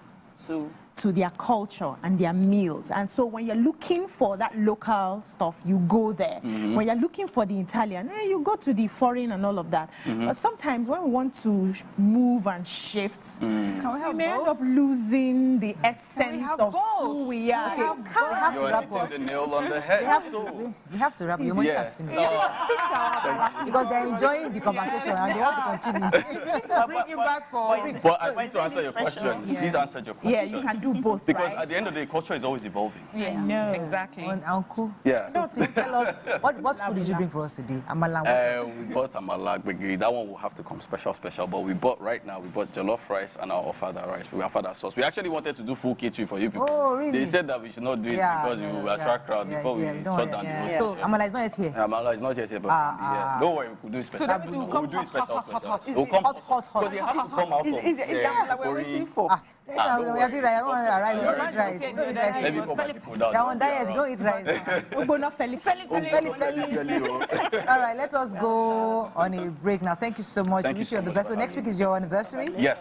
to their culture and their meals. And so when you're looking for that local stuff, you go there. When you're looking for the Italian, you go to the foreign and all of that. But sometimes when we want to move and shift, we may end up losing the essence of who we are. You're hitting the nail on the head. We have to wrap. Your money has finished. Because they're enjoying the conversation and they want to continue. Bring you back for... But I think to answer your question, he's answered your question. Yeah, you can do both, because at the end of the day, culture is always evolving. Yeah, no. Exactly. Uncle. Yeah. So please tell us, what food did you bring for us today? Amala. We bought amala. That one will have to come special. But we bought jollof rice and our ofada rice. We ofada sauce. We actually wanted to do full catering for you people. Oh, really? They said that we should not do it because you will attract crowd before we shut down the whole So amala is not yet here? Amala is not yet here, but don't worry, we could do it special. So that means we'll come do it special. hot. It will come hot. Because they have to come out of Is that what we're waiting for? We are doing right. Don't eat rice. Let me put my people down. They're on diet. Don't eat rice. All right, let us go on a break now. Thank you so much. We wish you all the best. So next week is your anniversary? Yes.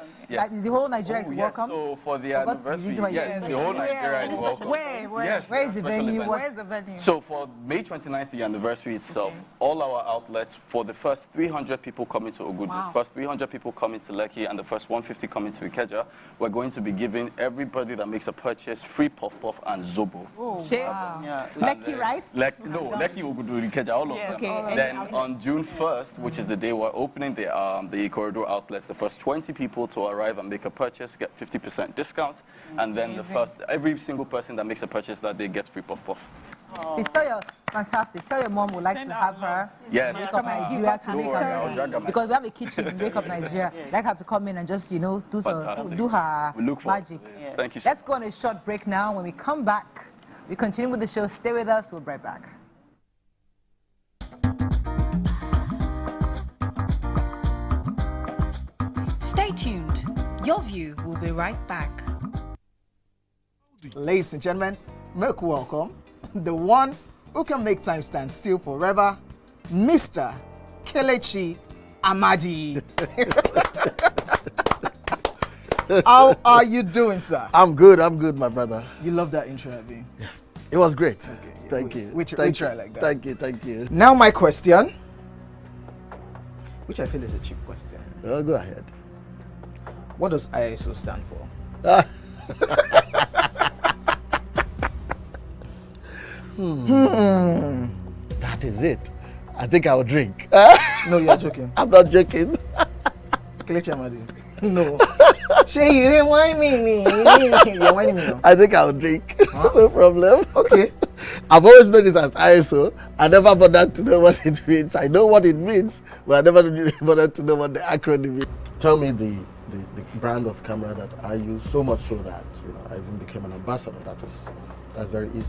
Is the whole Nigeria welcome? So for the anniversary, yes, the whole Nigeria is welcome. Where? Yes. Where is the venue? Where's the venue? So for May 29th, the anniversary itself, all our outlets, for the first 300 people coming to Ogudu, first 300 people coming to Lekki, and the first 150 coming to Ikeja, we're going to be giving everybody that makes a purchase free puff puff and zobo. Oh, wow. Lekki, right? Lekki, Ogudu, Ikeja, all of them. Okay. Then on June 1st, which is the day we're opening the corridor outlets, the first 20 people to arrive and make a purchase get 50% discount, and then every single person that makes a purchase that day gets free puff puff. Please tell your mom would like to have her Wake Up Nigeria to make her, because we have a kitchen in Wake Up Nigeria. Like her to come in and just do her magic. Thank you. Let's go on a short break now. When we come back, we continue with the show. Stay with us. We'll be right back. Stay tuned. Your View will be right back. Ladies and gentlemen, make welcome the one who can make time stand still forever, Mr. Kelechi Amadi. How are you doing, sir? I'm good, my brother. You love that intro, Abi? Yeah. It was great. Okay, Thank you. We try like that. Thank you. Now my question, which I feel is a cheap question. Oh, go ahead. What does ISO stand for? That is it. I think I'll drink. No, you're joking. I'm not joking. Kelechi Amadi. No. Shay, you didn't whine me. You're whining me now. I think I'll drink. Huh? No problem. Okay. I've always known this as ISO. I never bothered to know what it means. I know what it means, but I never bothered to know what the acronym is. Tell me the brand of camera that I use, so much so that I even became an ambassador. That's very easy.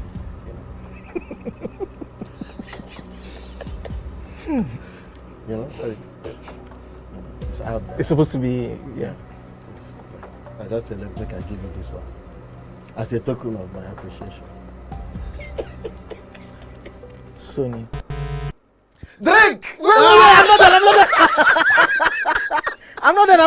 It's out there. It's supposed to be, yeah. I just said, let me give you this one as a token of my appreciation. Sony. Drink! I'm not done.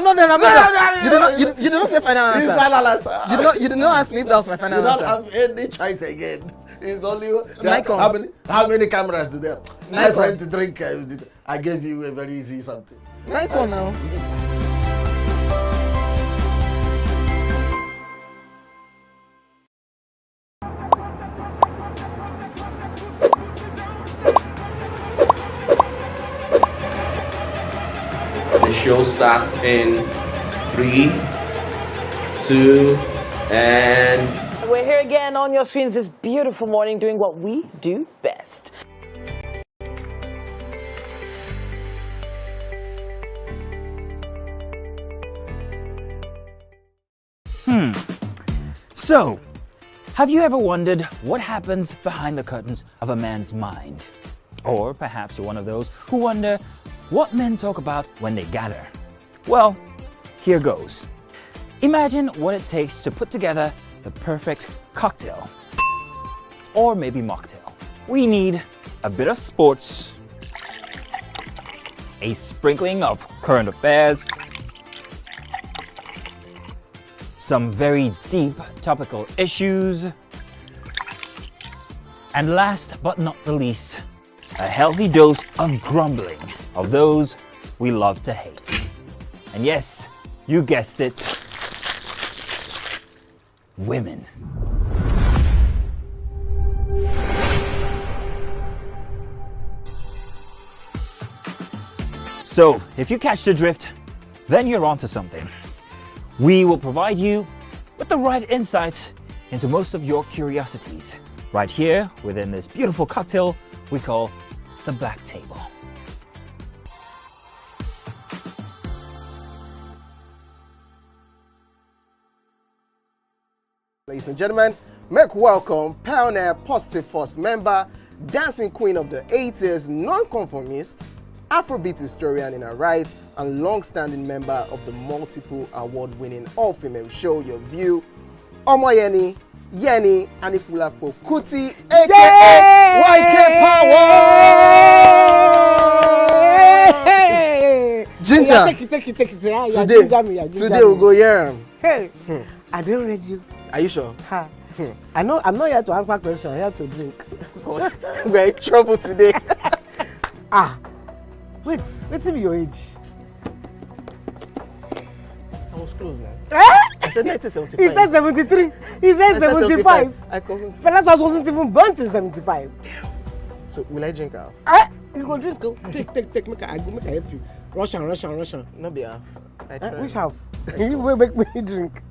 You did not say final answer. It's final answer. You did not ask me if that was my final answer. You don't have any choice again. It's only Nikon. How many cameras do they have? My Nikon. friend to drink. I gave you a very easy something. Nikon now. The show starts in 3, 2, and... We're here again on your screens this beautiful morning doing what we do best. So, have you ever wondered what happens behind the curtains of a man's mind? Or perhaps you're one of those who wonder what men talk about when they gather. Well, here goes. Imagine what it takes to put together the perfect cocktail. Or maybe mocktail. We need a bit of sports, a sprinkling of current affairs, some very deep topical issues, and last but not the least, a healthy dose of grumbling of those we love to hate. And yes, you guessed it, women. So, if you catch the drift, then you're onto something. We will provide you with the right insights into most of your curiosities, right here within this beautiful cocktail we call the Black Table. Ladies and gentlemen, make welcome pioneer Positive Force member, dancing queen of the 80s, non-conformist, Afrobeat historian in her right, and long-standing member of the multiple award-winning all-female show YourView, Omoyeni, Yeni, Anikulapo Kuti, aka YK Power! Ginger! Take it. Today we'll go here. Hey, I didn't read you. Are you sure? Ha. I know I'm not here to answer questions, I'm here to drink. We're in trouble today. Wait till your age. I was close now. I said 1975. He said 73. He said 75. Vanessa wasn't even born till 75. So will I drink half? You go drink. Take. Make I help you. Russian. No be half. Which half? You will make me drink.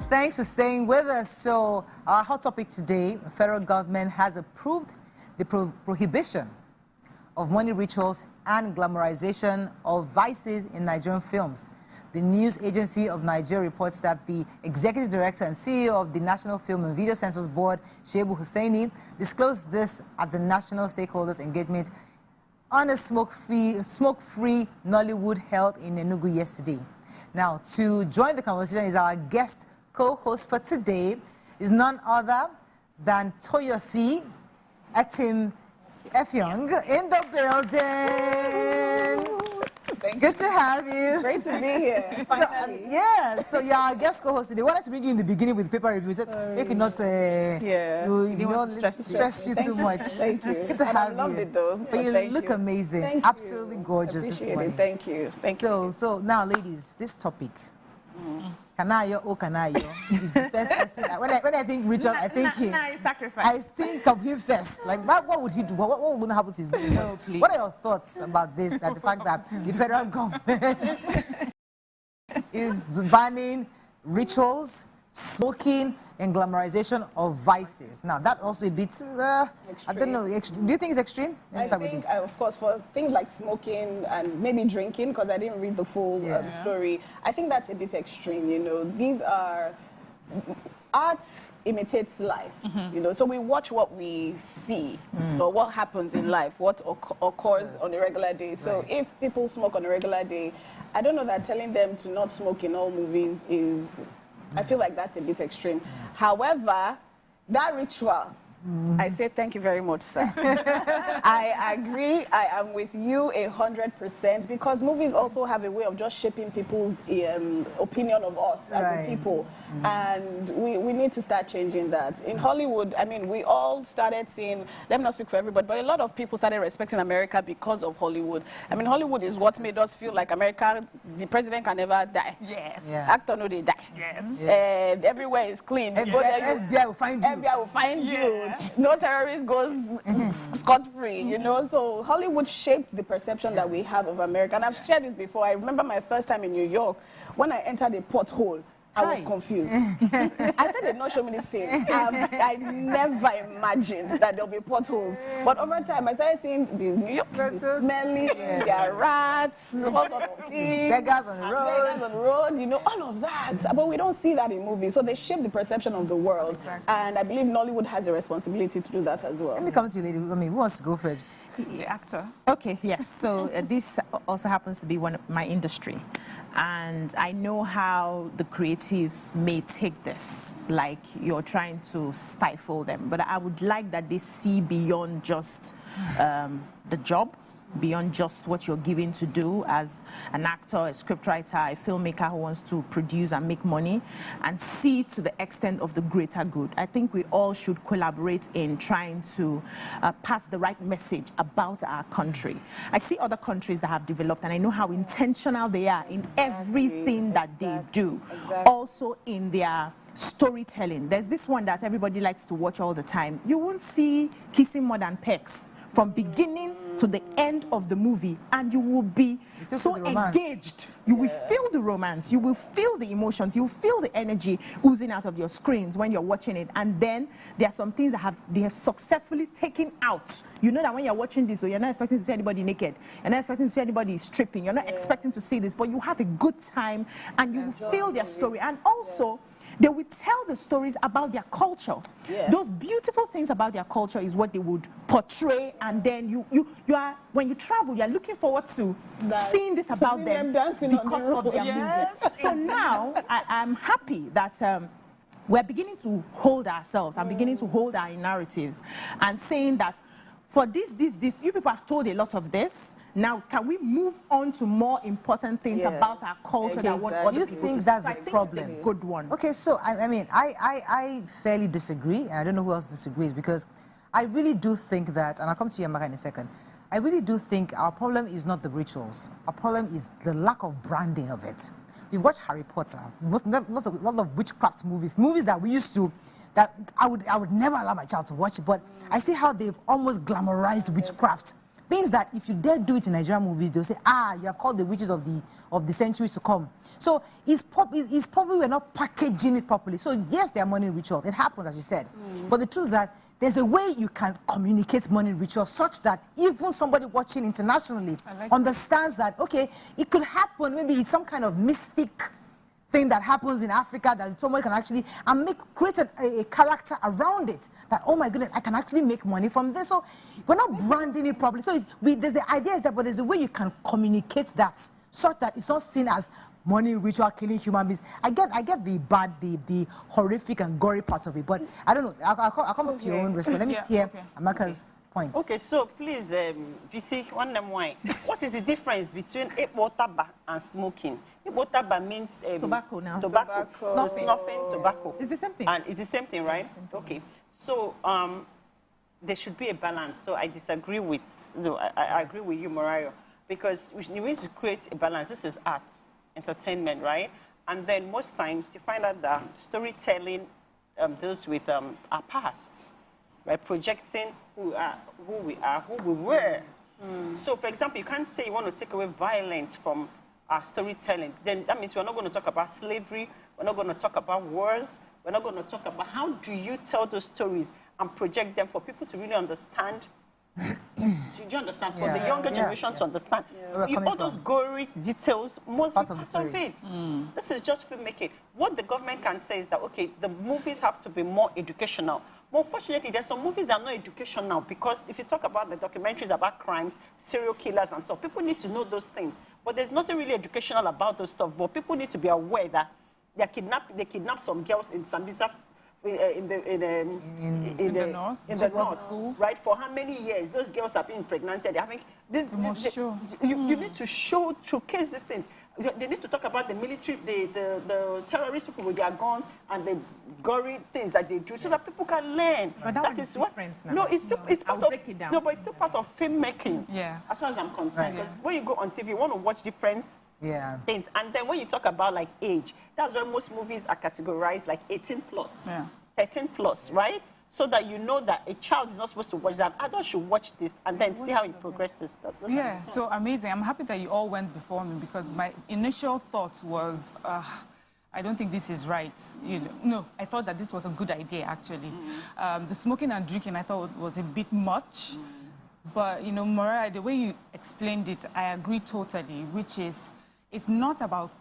Thanks for staying with us. So our hot topic today, the federal government has approved the prohibition of money rituals and glamorization of vices in Nigerian films. The News Agency of Nigeria reports that the Executive Director and CEO of the National Film and Video Censors Board, Shebu Hussaini, disclosed this at the National Stakeholders Engagement on a smoke-free Nollywood held in Enugu yesterday. Now, to join the conversation is our guest co-host for today, is none other than Toyosi, Etim, Effiong in the building. Good to have you. Great to be here. Finally. So you're our guest co-host today. We wanted to bring you in the beginning with paper reviews. We could not stress you too much. Thank you. Good to have you. I loved it though. But you look amazing. Thank Absolutely gorgeous Appreciate this morning. it. Thank you. Thank you. So now, ladies, this topic. Kanayo, Kanayo is the first person. When I think Richard, I think him. Sacrifice. I think of him first. Like, what would he do? What would happen to his body? No, please. What are your thoughts about this? That the fact that the federal government is banning rituals, smoking, and glamorization of vices. Now, that also a bit, I don't know, do you think it's extreme? I think, of course, for things like smoking and maybe drinking, because I didn't read the full story, I think that's a bit extreme, you know. These are, art imitates life, you know, so we watch what we see, or what happens in life, what occurs on a regular day. So if people smoke on a regular day, I don't know that telling them to not smoke in all movies is, I feel like that's a bit extreme. However, that ritual I say thank you very much, sir. I agree. I am with you 100% because movies also have a way of just shaping people's opinion of us as a people. And we need to start changing that. In Hollywood, I mean, we all started seeing, let me not speak for everybody, but a lot of people started respecting America because of Hollywood. I mean, Hollywood is what made us feel like America, the president can never die. Yes. Actor no, they die. Yes. And everywhere is clean. FBI will find you. FBI will find you. No terrorist goes scot-free, you know. So Hollywood shaped the perception that we have of America. And I've shared this before. I remember my first time in New York, when I entered a pothole, I was confused. I said they'd not show me this thing. I never imagined that there'll be potholes. But over time, I started seeing these New York, smelly, there are rats, all sorts of things. Beggars on the road. Beggars on the road, you know, all of that. But we don't see that in movies. So they shape the perception of the world. And I believe Nollywood has a responsibility to do that as well. Let me come to you, lady. I mean, who wants to go first? The actor. Okay, yes. So this also happens to be one of my industry. And I know how the creatives may take this, like you're trying to stifle them. But I would like that they see beyond just the job, beyond just what you're given to do as an actor, a scriptwriter, a filmmaker who wants to produce and make money, and see to the extent of the greater good. I think we all should collaborate in trying to pass the right message about our country. I see other countries that have developed, and I know how intentional they are in everything that they do. Also in their storytelling. There's this one that everybody likes to watch all the time. You won't see kissing more than pecs from beginning to the end of the movie, and you will be so engaged. You will feel the romance, you will feel the emotions, you will feel the energy oozing out of your screens when you're watching it. And then there are some things that they have successfully taken out. You know that when you're watching this, so you're not expecting to see anybody naked, you're not expecting to see anybody stripping, you're not expecting to see this, but you have a good time and you will feel their story. And also, they would tell the stories about their culture. Those beautiful things about their culture is what they would portray, and then you are, when you travel, you're looking forward to seeing this about them because of their music. So now I'm happy that we're beginning to hold ourselves and beginning to hold our narratives and saying that for this, you people have told a lot of this. Now, can we move on to more important things about our culture that want other people to see? You think that's a problem? It's a good one. Okay, so I mean, I fairly disagree, and I don't know who else disagrees, because I really do think that, and I'll come to you, Amaka, in a second. I really do think our problem is not the rituals. Our problem is the lack of branding of it. We've watched Harry Potter, lots of witchcraft movies that we used to, that I would never allow my child to watch it, but I see how they've almost glamorized witchcraft. Things that if you dare do it in Nigerian movies, they'll say, you have called the witches of the centuries to come. So it's probably we're not packaging it properly. So yes, there are money rituals. It happens, as you said. But the truth is that there's a way you can communicate money rituals such that even somebody watching internationally understands that, okay, it could happen. Maybe it's some kind of mystic thing that happens in Africa that someone can actually create a character around it, that, oh my goodness, I can actually make money from this. So we're not branding it properly. So there's the idea is that, but there's a way you can communicate that such that it's not seen as money ritual killing human beings. I get the bad, the horrific and gory part of it, but I don't know. I'll come back to your own response. Let me hear Amaka's point. Okay, so please, you see, one them why. What is the difference between tobacco and smoking? Tobacco means tobacco now. Tobacco, snuffing, tobacco. It's the same thing. And it's the same thing, right? Okay. So there should be a balance. So I disagree with, I agree with you, Morayo, because we need to create a balance. This is art, entertainment, right? And then most times you find out that storytelling deals with our past, right? Projecting who we are, who we were. So, for example, you can't say you want to take away violence from our storytelling. Then that means we're not going to talk about slavery. We're not going to talk about wars. We're not going to talk about how do you tell those stories and project them for people to really understand. Do you understand? For the younger generation to understand. All those gory details, most part of it. This is just filmmaking. What the government can say is that, okay, the movies have to be more educational. But unfortunately, there's some movies that are not educational, because if you talk about the documentaries about crimes, serial killers and stuff, people need to know those things. But there's nothing really educational about those stuff. But people need to be aware that they kidnapped some girls in Sambisa in the north schools, right? For how many years those girls have been impregnated? They're having you need to showcase these things. They need to talk about the military, the terrorist people with their guns and the gory things that they do, so that people can learn. But that is what. No, it's still part of but it's still part of filmmaking. Yeah. As far as I'm concerned, when you go on TV, you want to watch different things, and then when you talk about like age, that's why most movies are categorized like 18 plus, 13 plus, right? So that you know that a child is not supposed to watch that. Adult should watch this and then see how it progresses. Yeah, so amazing. I'm happy that you all went before me, because my initial thought was, I don't think this is right. No, I thought that this was a good idea, actually. The smoking and drinking, I thought was a bit much. But, Mariah, the way you explained it, I agree totally, which is, it's not about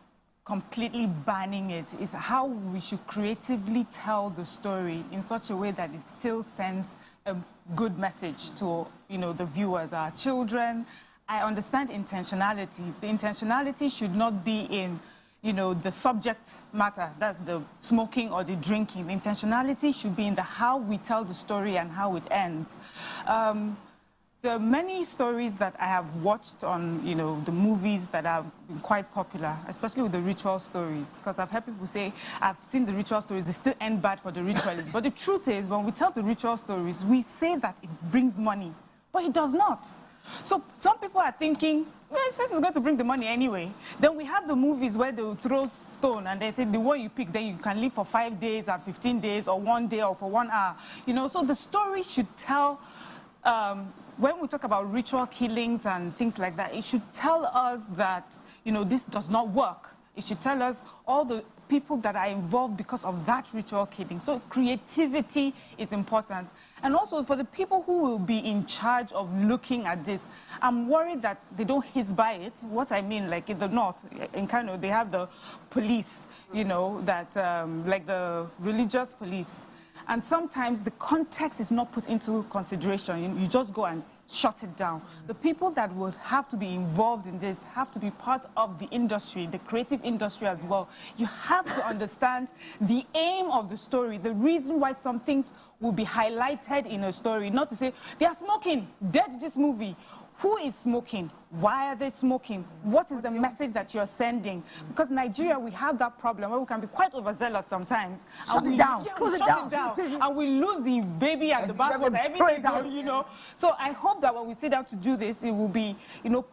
completely banning it. It's how we should creatively tell the story in such a way that it still sends a good message to, the viewers, our children. I understand intentionality. The intentionality should not be in, the subject matter, that's the smoking or the drinking. The intentionality should be in the how we tell the story and how it ends. There are many stories that I have watched on, the movies that have been quite popular, especially with the ritual stories. Because I've heard people say, I've seen the ritual stories, they still end bad for the ritualists. But the truth is, when we tell the ritual stories, we say that it brings money, but it does not. So some people are thinking, yes, this is going to bring the money anyway. Then we have the movies where they will throw stone and they say the one you pick, then you can live for 5 days and 15 days or 1 day or for 1 hour. So the story should tell... when we talk about ritual killings and things like that, it should tell us that, this does not work. It should tell us all the people that are involved because of that ritual killing. So creativity is important. And also for the people who will be in charge of looking at this, I'm worried that they don't by it. What I mean, like in the north, in Kano, they have the police, that, like the religious police. And sometimes the context is not put into consideration. You just go and shut it down. The people that would have to be involved in this have to be part of the industry, the creative industry as well. You have to understand the aim of the story, the reason why some things will be highlighted in a story, not to say, they are smoking, dead this movie. Who is smoking? Why are they smoking? What is the message that you're sending? Because Nigeria, we have that problem where we can be quite overzealous sometimes. Shut it down. Close it down. And we lose the baby and the bathwater, everything, So I hope that when we sit down to do this, it will be,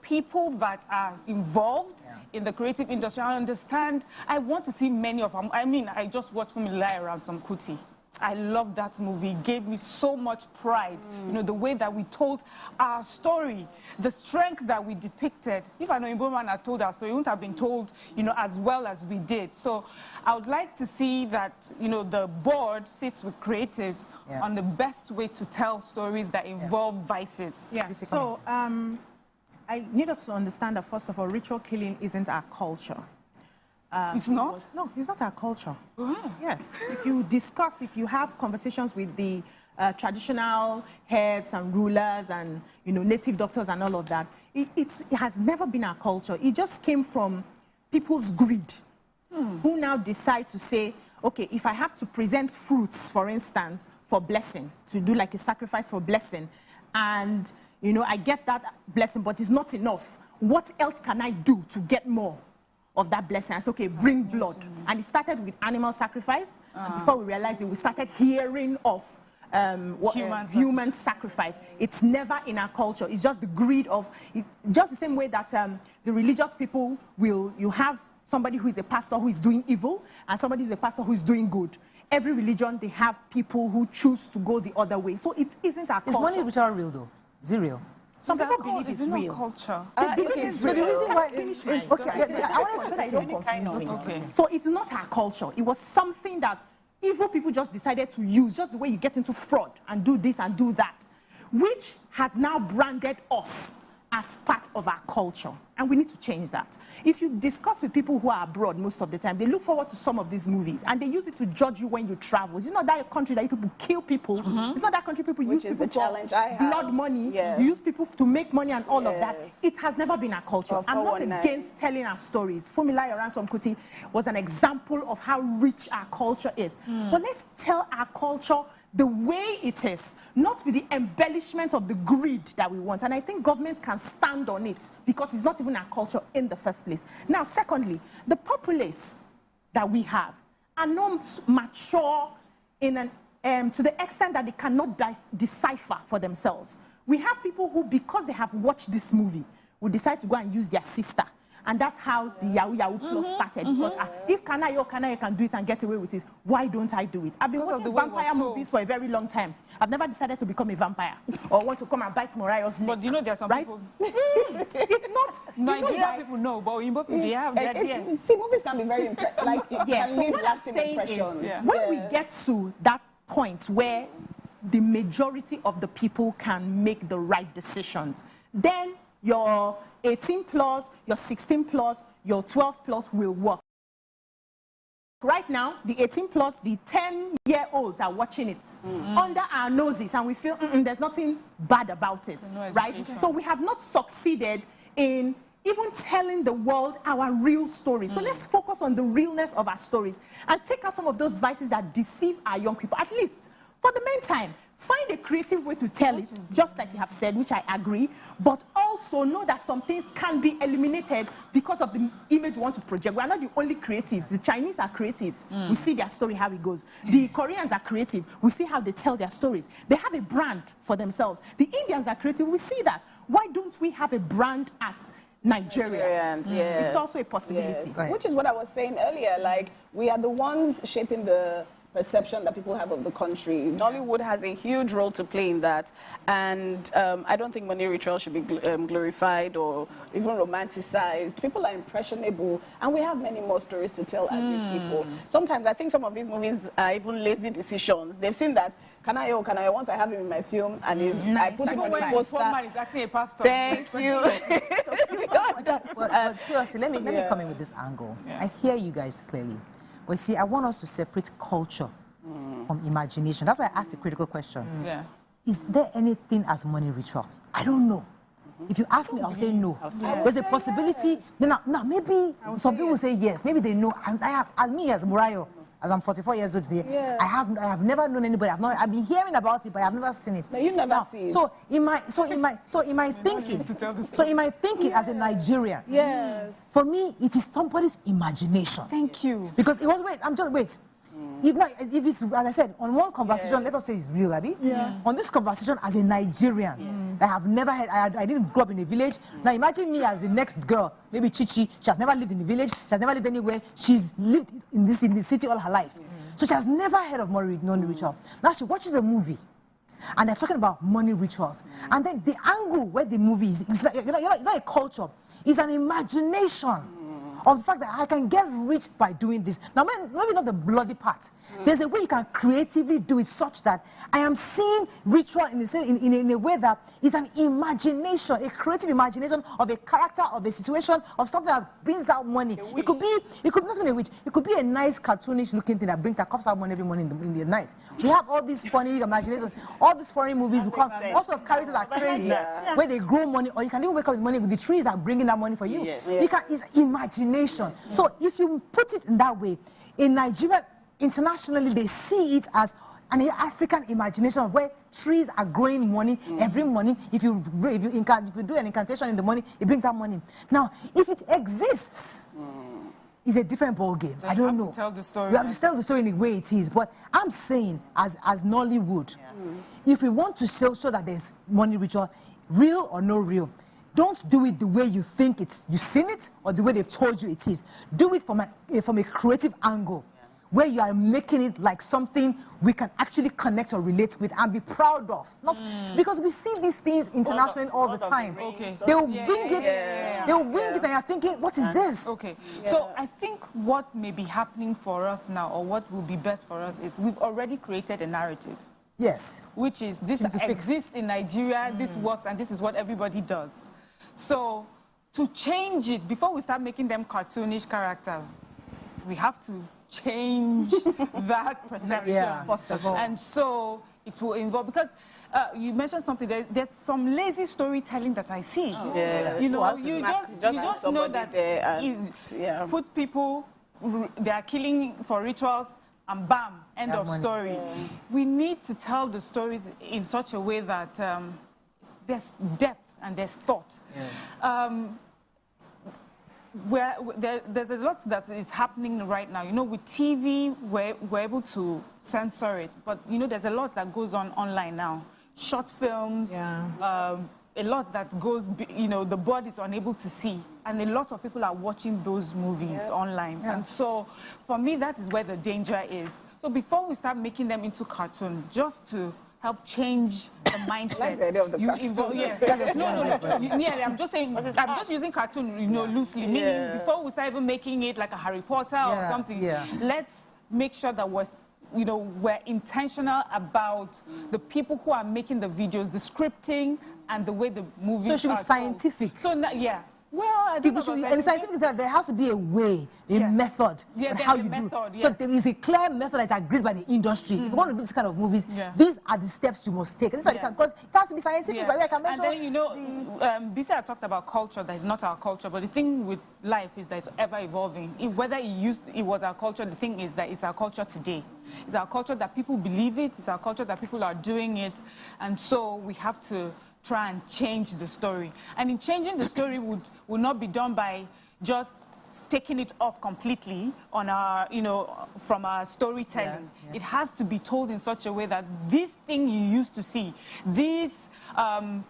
people that are involved in the creative industry. I understand. I want to see many of them. I mean, I just watched Fumila around some Kuti. I love that movie. It gave me so much pride. The way that we told our story, the strength that we depicted. If I know Igbo man had told our story, it wouldn't have been told, as well as we did. So I would like to see that, the board sits with creatives on the best way to tell stories that involve vices. Yeah. So I needed to understand that, first of all, ritual killing isn't our culture. It's not? No, it's not our culture. Yes. If you have conversations with the traditional heads and rulers and, native doctors and all of that, it has never been our culture. It just came from people's greed, who now decide to say, okay, if I have to present fruits, for instance, for blessing, to do like a sacrifice for blessing, and, I get that blessing, but it's not enough. What else can I do to get more of that blessing? I said, okay, bring blood. And it started with animal sacrifice. And before we realized it, we started hearing of human sacrifice. It's never in our culture. It's just the greed of, just the same way that the religious people you have somebody who is a pastor who is doing evil and somebody who is a pastor who is doing good. Every religion, they have people who choose to go the other way. So it isn't our culture. Is money ritual real though? Is it real? Some people believe it's real. Not culture. Okay, so the reason why... I wanted to So it's not our culture. It was something that evil people just decided to use, just the way you get into fraud and do this and do that, which has now branded us as part of our culture, and we need to change that. If you discuss with people who are abroad most of the time, they look forward to some of these movies, and they use it to judge you when you travel. It's not that country that people kill people. It's not that country people use people for blood money. You use people to make money and all of that. It has never been our culture. I'm not against telling our stories. Funmilayo Ransome Kuti was an example of how rich our culture is. But let's tell our culture the way it is, not with the embellishment of the greed that we want. And I think government can stand on it because it's not even our culture in the first place. Now, secondly, the populace that we have are not mature in an, to the extent that they cannot decipher for themselves. We have people who, because they have watched this movie, will decide to go and use their sister. And that's how the Yahoo Yahoo Plus started. Because if Kanayo can do it and get away with it, why don't I do it? I've been watching vampire movies for a very long time. I've never decided to become a vampire or want to come and bite Mariah's neck. But you know there are some people... It's not... Nigerian people know, but in people, they have that. See, movies can be very impressive. Like, it can leave lasting impressions. When we get to that point where the majority of the people can make the right decisions, then your 18 plus, your 16 plus, your 12 plus will work. Right now, the 18 plus, the 10-year-olds are watching it under our noses, and we feel there's nothing bad about it, right? So we have not succeeded in even telling the world our real stories. So let's focus on the realness of our stories and take out some of those vices that deceive our young people, at least for the meantime. Find a creative way to tell it, just like you have said, which I agree, but also know that some things can be eliminated because of the image you want to project. We are not the only creatives. The Chinese are creatives. We see their story, how it goes. The Koreans are creative. We see how they tell their stories. They have a brand for themselves. The Indians are creative. We see that. Why don't we have a brand as Nigeria? Yes. It's also a possibility. Yes. Which is what I was saying earlier. Like, we are the ones shaping the perception that people have of the country. Nollywood has a huge role to play in that, and I don't think money ritual should be glorified or even romanticized. People are impressionable, and we have many more stories to tell as a people. Sometimes I think some of these movies are even lazy decisions. They've seen that Kanayo, once I have him in my film, and I put him on the poster. Is acting a pastor. Thank you. But Toyosi, let me come in with this angle. I hear you guys clearly. But see, I want us to separate culture from imagination. That's why I asked a critical question. Is there anything as money ritual? I don't know. If you ask me, I'll say no. There's a possibility. Now, maybe some people say yes. Maybe they know. As me, as Murayo, as I'm 44 years old today, I have never known anybody. I've been hearing about it, but I've never seen it. But you never see it. So in my thinking as a Nigerian, for me, it is somebody's imagination. Thank you. Because it was wait. If it's, as I said, on one conversation, let us say it's real, Abby. On this conversation as a Nigerian, that I have never had, I didn't grow up in a village. Now imagine me as the next girl, maybe Chichi. She has never lived in a village. She has never lived anywhere. She's lived in the city all her life. So she has never heard of money ritual. Now she watches a movie, and they're talking about money rituals. And then the angle where the movie is, it's not a culture. It's an imagination of the fact that I can get rich by doing this. Now, maybe not the bloody part. There's a way you can creatively do it such that I am seeing ritual in a way that is an imagination, a creative imagination of a character, of a situation, of something that brings out money. It could not be a witch. It could be a nice cartoonish looking thing that comes out money every morning in the night. We have all these funny imaginations, all these foreign movies. All sorts of characters are crazy, where they grow money, or you can even wake up with money with the trees that are bringing that money for you. It's imagination. So if you put it in that way, in Nigeria, internationally, they see it as an African imagination of where trees are growing money every morning. If you do an incantation in the morning, it brings out money. Now, if it exists, it's a different ball game. I don't know. Tell the story. You have to tell the story in the way it is. But I'm saying, as Nollywood, if we want to show that there's money ritual, real or no real, don't do it the way you think you've seen it, or the way they've told you it is. Do it from a creative angle, where you are making it like something we can actually connect or relate with and be proud of. Not because we see these things internationally all the time. They will bring it. They will bring it, and you're thinking, "What is this?" So I think what may be happening for us now, or what will be best for us, is we've already created a narrative. Yes. Which is this exists in Nigeria. This works, and this is what everybody does. So to change it, before we start making them cartoonish characters, we have to change that perception, first of all. And so it will involve, because you mentioned something, there's some lazy storytelling that I see. Oh. Yeah. You know, you just know that put people, they are killing for rituals, and bam, end of story. Yeah. We need to tell the stories in such a way that there's depth and there's thought. Yeah. There's a lot that is happening right now. You know, with TV, we're able to censor it, but you know, there's a lot that goes on online now. Short films, a lot that goes, you know, the board is unable to see. And a lot of people are watching those movies online. Yeah. And so, for me, that is where the danger is. So before we start making them into cartoon, just to help change the mindset. I like the idea of the cartoon. I'm just saying, I'm just using cartoon, you know, loosely. Meaning, before we start even making it like a Harry Potter or something, let's make sure that we're intentional about the people who are making the videos, the scripting, and the way the movies So it should be scientific. So, well, I don't know in scientific, there has to be a way, a method, on how you do. So there is a clear method that is agreed by the industry. If you want to do this kind of movies, these are the steps you must take. And because it has to be scientific. But I can mention. And then, you know, Bisa talked about culture that is not our culture. But the thing with life is that it's ever evolving. Whether it was our culture, the thing is that it's our culture today. It's our culture that people believe it. It's our culture that people are doing it. And so we have to try and change the story. And in changing the story would not be done by just taking it off completely on our, you know, from our storytelling. It has to be told in such a way that this thing you used to see, these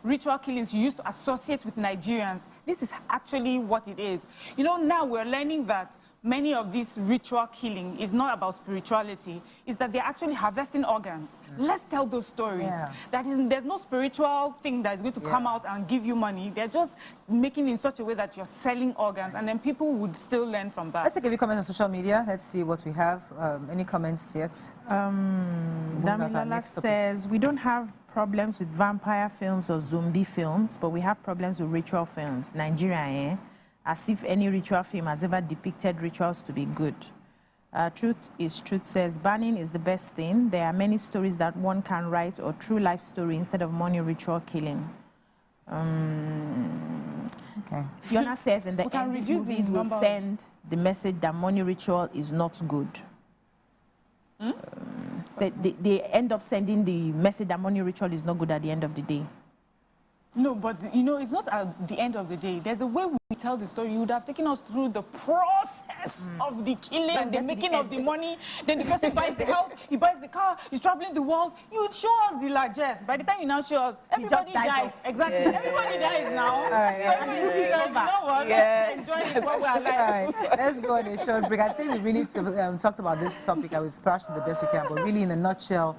ritual killings you used to associate with Nigerians, this is actually what it is. You know, now we're learning that many of this ritual killing is not about spirituality, is that they're actually harvesting organs. Let's tell those stories. There's no spiritual thing that is going to come out and give you money. They're just making it in such a way that you're selling organs, and then people would still learn from that. Let's take a few comments on social media. Let's see what we have. Any comments yet? Damilola says, we don't have problems with vampire films or zombie films, but we have problems with ritual films. Nigeria, as if any ritual film has ever depicted rituals to be good. Truth says, banning is the best thing. There are many stories that one can write, or true life story instead of money ritual killing. Fiona says, in the end, these movies will send the message that money ritual is not good. So they end up sending the message that money ritual is not good at the end of the day. No, but, you know, it's not at the end of the day. There's a way we tell the story. You would have taken us through the process of the killing and the making of the money. Then the person buys the house, he buys the car, he's traveling the world. You would show us the largesse. By the time you now show us, everybody dies. Exactly. Everybody dies now. So everybody sees over. You know what? Let's enjoy it while we're alive. Let's go on a short break. I think we really talked about this topic and we've thrashed it the best we can. But really, in a nutshell,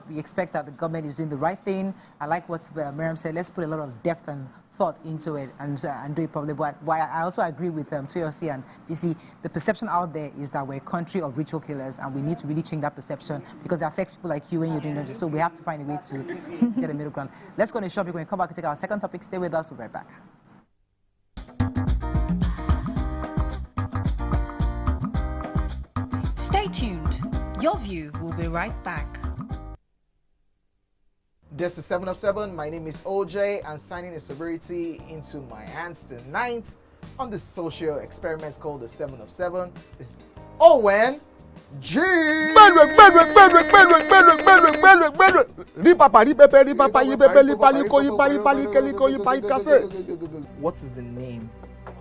we expect that the government is doing the right thing. I like what Miriam said. Let's put a lot of depth and thought into it and do it properly. But I also agree with Toyosi and BC. The perception out there is that we're a country of ritual killers, and we need to really change that perception because it affects people like you when you're doing it. So we have to find a way to get a middle ground. Let's go on a short break. When we come back and take our second topic, stay with us. We'll be right back. Stay tuned. Your View will be right back. This is 7 of 7. My name is OJ, and signing a sobriety into my hands tonight on this social experiment called the 7 of 7 is Owen G. What is the name,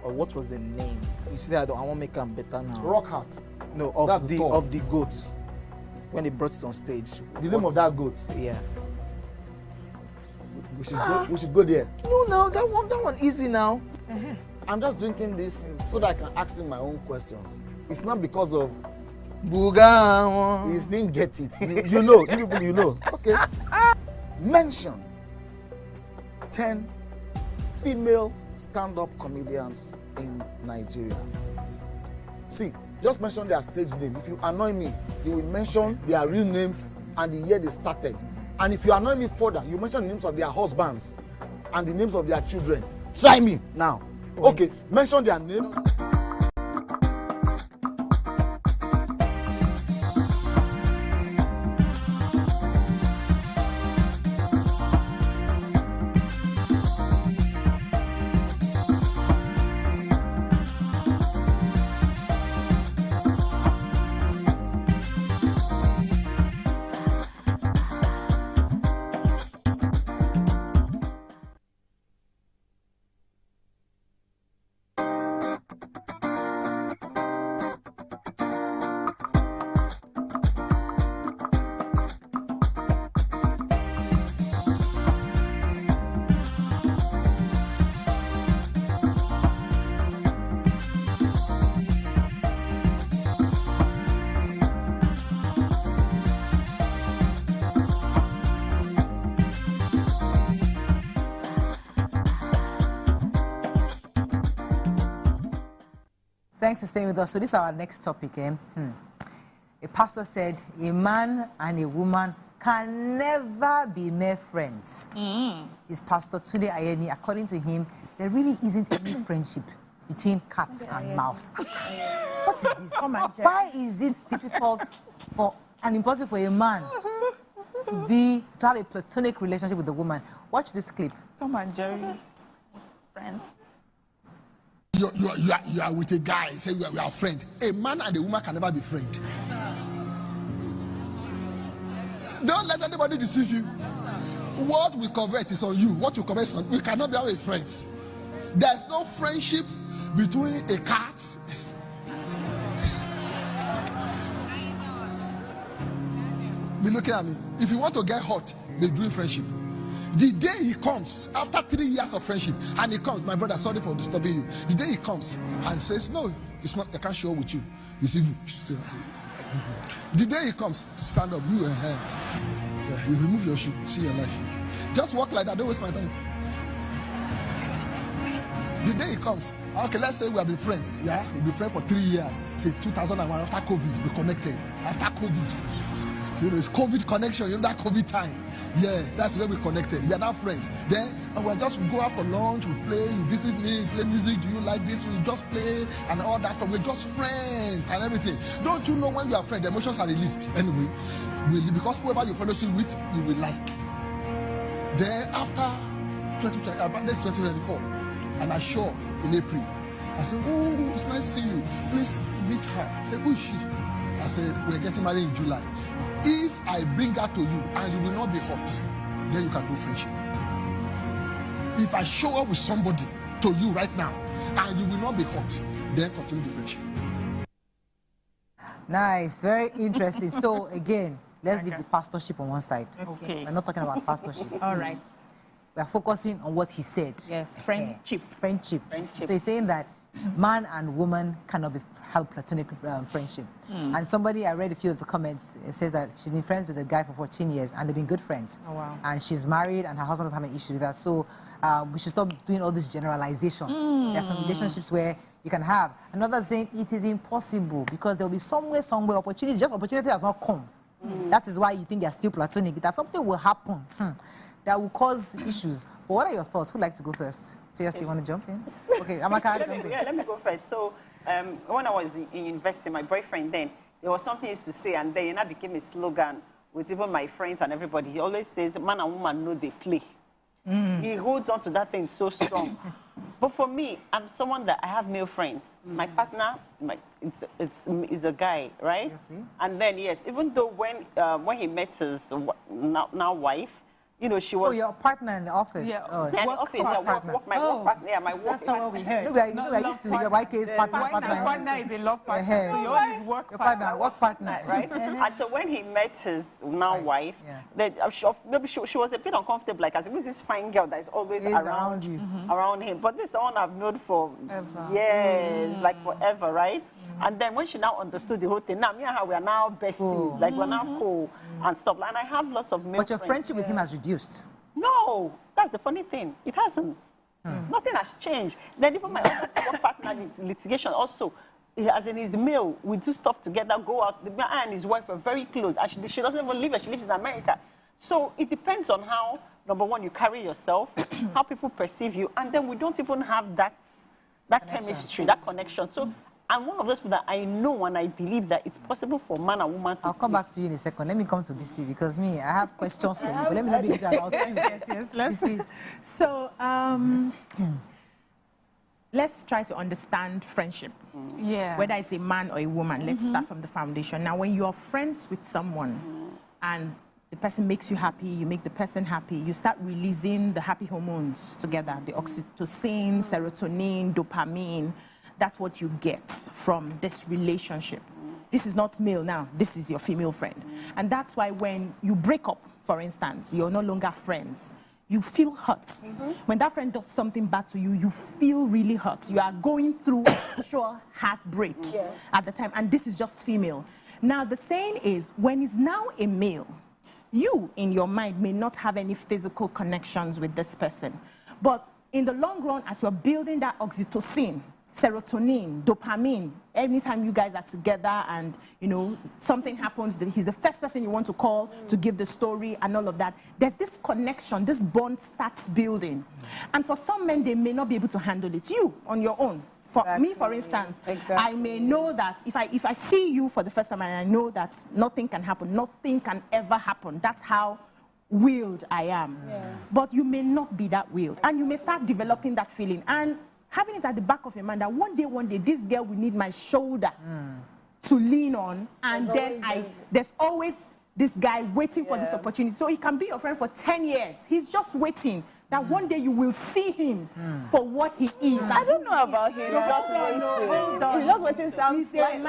or what was the name? You see, I want to make them better now. Rock Heart. No, of the goats when they brought it on stage. The name of that goat. Yeah. We should go there. No, that one easy now. I'm just drinking this so that I can ask him my own questions. It's not because of Buga. He didn't get it. You know. Okay. Mention 10 female stand-up comedians in Nigeria. See, just mention their stage name. If you annoy me, you will mention their real names and the year they started. And if you annoy me further, you mention the names of their husbands and the names of their children. Try me now. Okay, mention their name. Thanks for staying with us. So this is our next topic. A pastor said a man and a woman can never be mere friends. It's Pastor Tunde Ayeni. According to him, there really isn't any friendship between cat and mouse. What is this? Why is it difficult and impossible for a man to have a platonic relationship with a woman? Watch this clip. Tom and Jerry, friends. You are with a guy, say we are friends. A man and a woman can never be friends. Don't let anybody deceive you. What we convert is on you. What you convert is on. We cannot be our friends. There's no friendship between a cat. Be looking at me. If you want to get hot, they're doing friendship. The day he comes, after 3 years of friendship, and he comes, my brother, sorry for disturbing you. The day he comes and says, no, it's not, I can't show with you. It's evil. The day he comes, stand up, you remove your shoe, see your life. Just walk like that, don't waste my time. The day he comes, okay, let's say we have been friends, yeah? We've been friends for 3 years. Say 2001, after COVID, we connected. After COVID. You know, it's COVID connection, you know, that COVID time. Yeah, that's where we connected. We are now friends. Then we go out for lunch, we play, you visit me, you play music, do you like this? We just play and all that stuff. We're just friends and everything. Don't you know when we are friends, the emotions are released anyway. Because whoever you fellowship with, you will like. Then after 2024, and I show in April, I said, oh, it's nice to see you. Please meet her. I said, who is she? I said, we're getting married in July. If I bring her to you and you will not be hot, then you can do friendship. If I show up with somebody to you right now and you will not be hot, then continue the friendship. Nice, very interesting. So again, let's leave the pastorship on one side. Okay. We're not talking about pastorship. All right. We're focusing on what he said. Yes, friendship. Friendship. So he's saying that man and woman cannot have platonic friendship. And somebody, I read a few of the comments, it says that she's been friends with a guy for 14 years and they've been good friends. Oh, wow. And she's married and her husband doesn't have an issue with that. So we should stop doing all these generalizations. There are some relationships where you can have. Another saying, it is impossible because there'll be somewhere, opportunity, just opportunity has not come. That is why you think they're still platonic. That something will happen that will cause issues. But what are your thoughts? Who'd like to go first? Toyosi, you want to jump in? Okay, Amaka, jump in. Yeah, let me go first. So when I was in university, my boyfriend then, there was something he used to say, and then it became a slogan with even my friends and everybody. He always says, man and woman know they play. He holds on to that thing so strong. But for me, I'm someone that I have male friends. My partner, is a guy, right? And then, yes, even though when he met his now wife, you know, she was... Oh, your partner in the office? Yeah, oh. in the office, my work partner. Yeah, my work That's not what we heard. No, I used to your YK's partner. Partner is a love partner. So you're his work partner. Work partner, right? And so when he met his now wife, then maybe she was a bit uncomfortable, like, as it was this fine girl that is always around you, around him. But this is someone I've known for years, like forever, right? And then when she now understood the whole thing, now me and her, we are now besties, like we're now cool and stuff. And I have lots of male But your friendship with him has reduced. No, that's the funny thing. It hasn't. Nothing has changed. Then even my other partner in litigation also, as in his male, we do stuff together, go out. The man and his wife are very close. And she doesn't even live here. She lives in America. So it depends on how number one, you carry yourself, how people perceive you, and then we don't even have that chemistry, that connection. So I'm one of those people that I know and I believe that it's possible for man and woman to... I'll come back to you in a second. Let me come to BC because I have questions for you. But let me not be about you. Yes. BC. So, let's try to understand friendship. Yeah. Whether it's a man or a woman, let's start from the foundation. Now, when you're friends with someone and the person makes you happy, you make the person happy, you start releasing the happy hormones together, the oxytocin, serotonin, dopamine. That's what you get from this relationship. This is not male now, this is your female friend. And that's why when you break up, for instance, you're no longer friends, you feel hurt. When that friend does something bad to you, you feel really hurt. You are going through sure heartbreak at the time, and this is just female. Now, the saying is, when it's now a male, you, in your mind, may not have any physical connections with this person. But in the long run, as you're building that oxytocin, serotonin, dopamine, anytime you guys are together and, you know, something happens, he's the first person you want to call to give the story and all of that, there's this connection, this bond starts building. And for some men, they may not be able to handle it. You, on your own. For me, for instance, I may know that if I see you for the first time and I know that nothing can happen, nothing can ever happen. That's how willed I am. But you may not be that willed. And you may start developing that feeling. And having it at the back of your mind that one day, this girl will need my shoulder to lean on, and there's always this guy waiting for this opportunity. So he can be your friend for 10 years. He's just waiting that one day you will see him for what he is. I don't know about him. He's just waiting. He's just waiting. Sounds like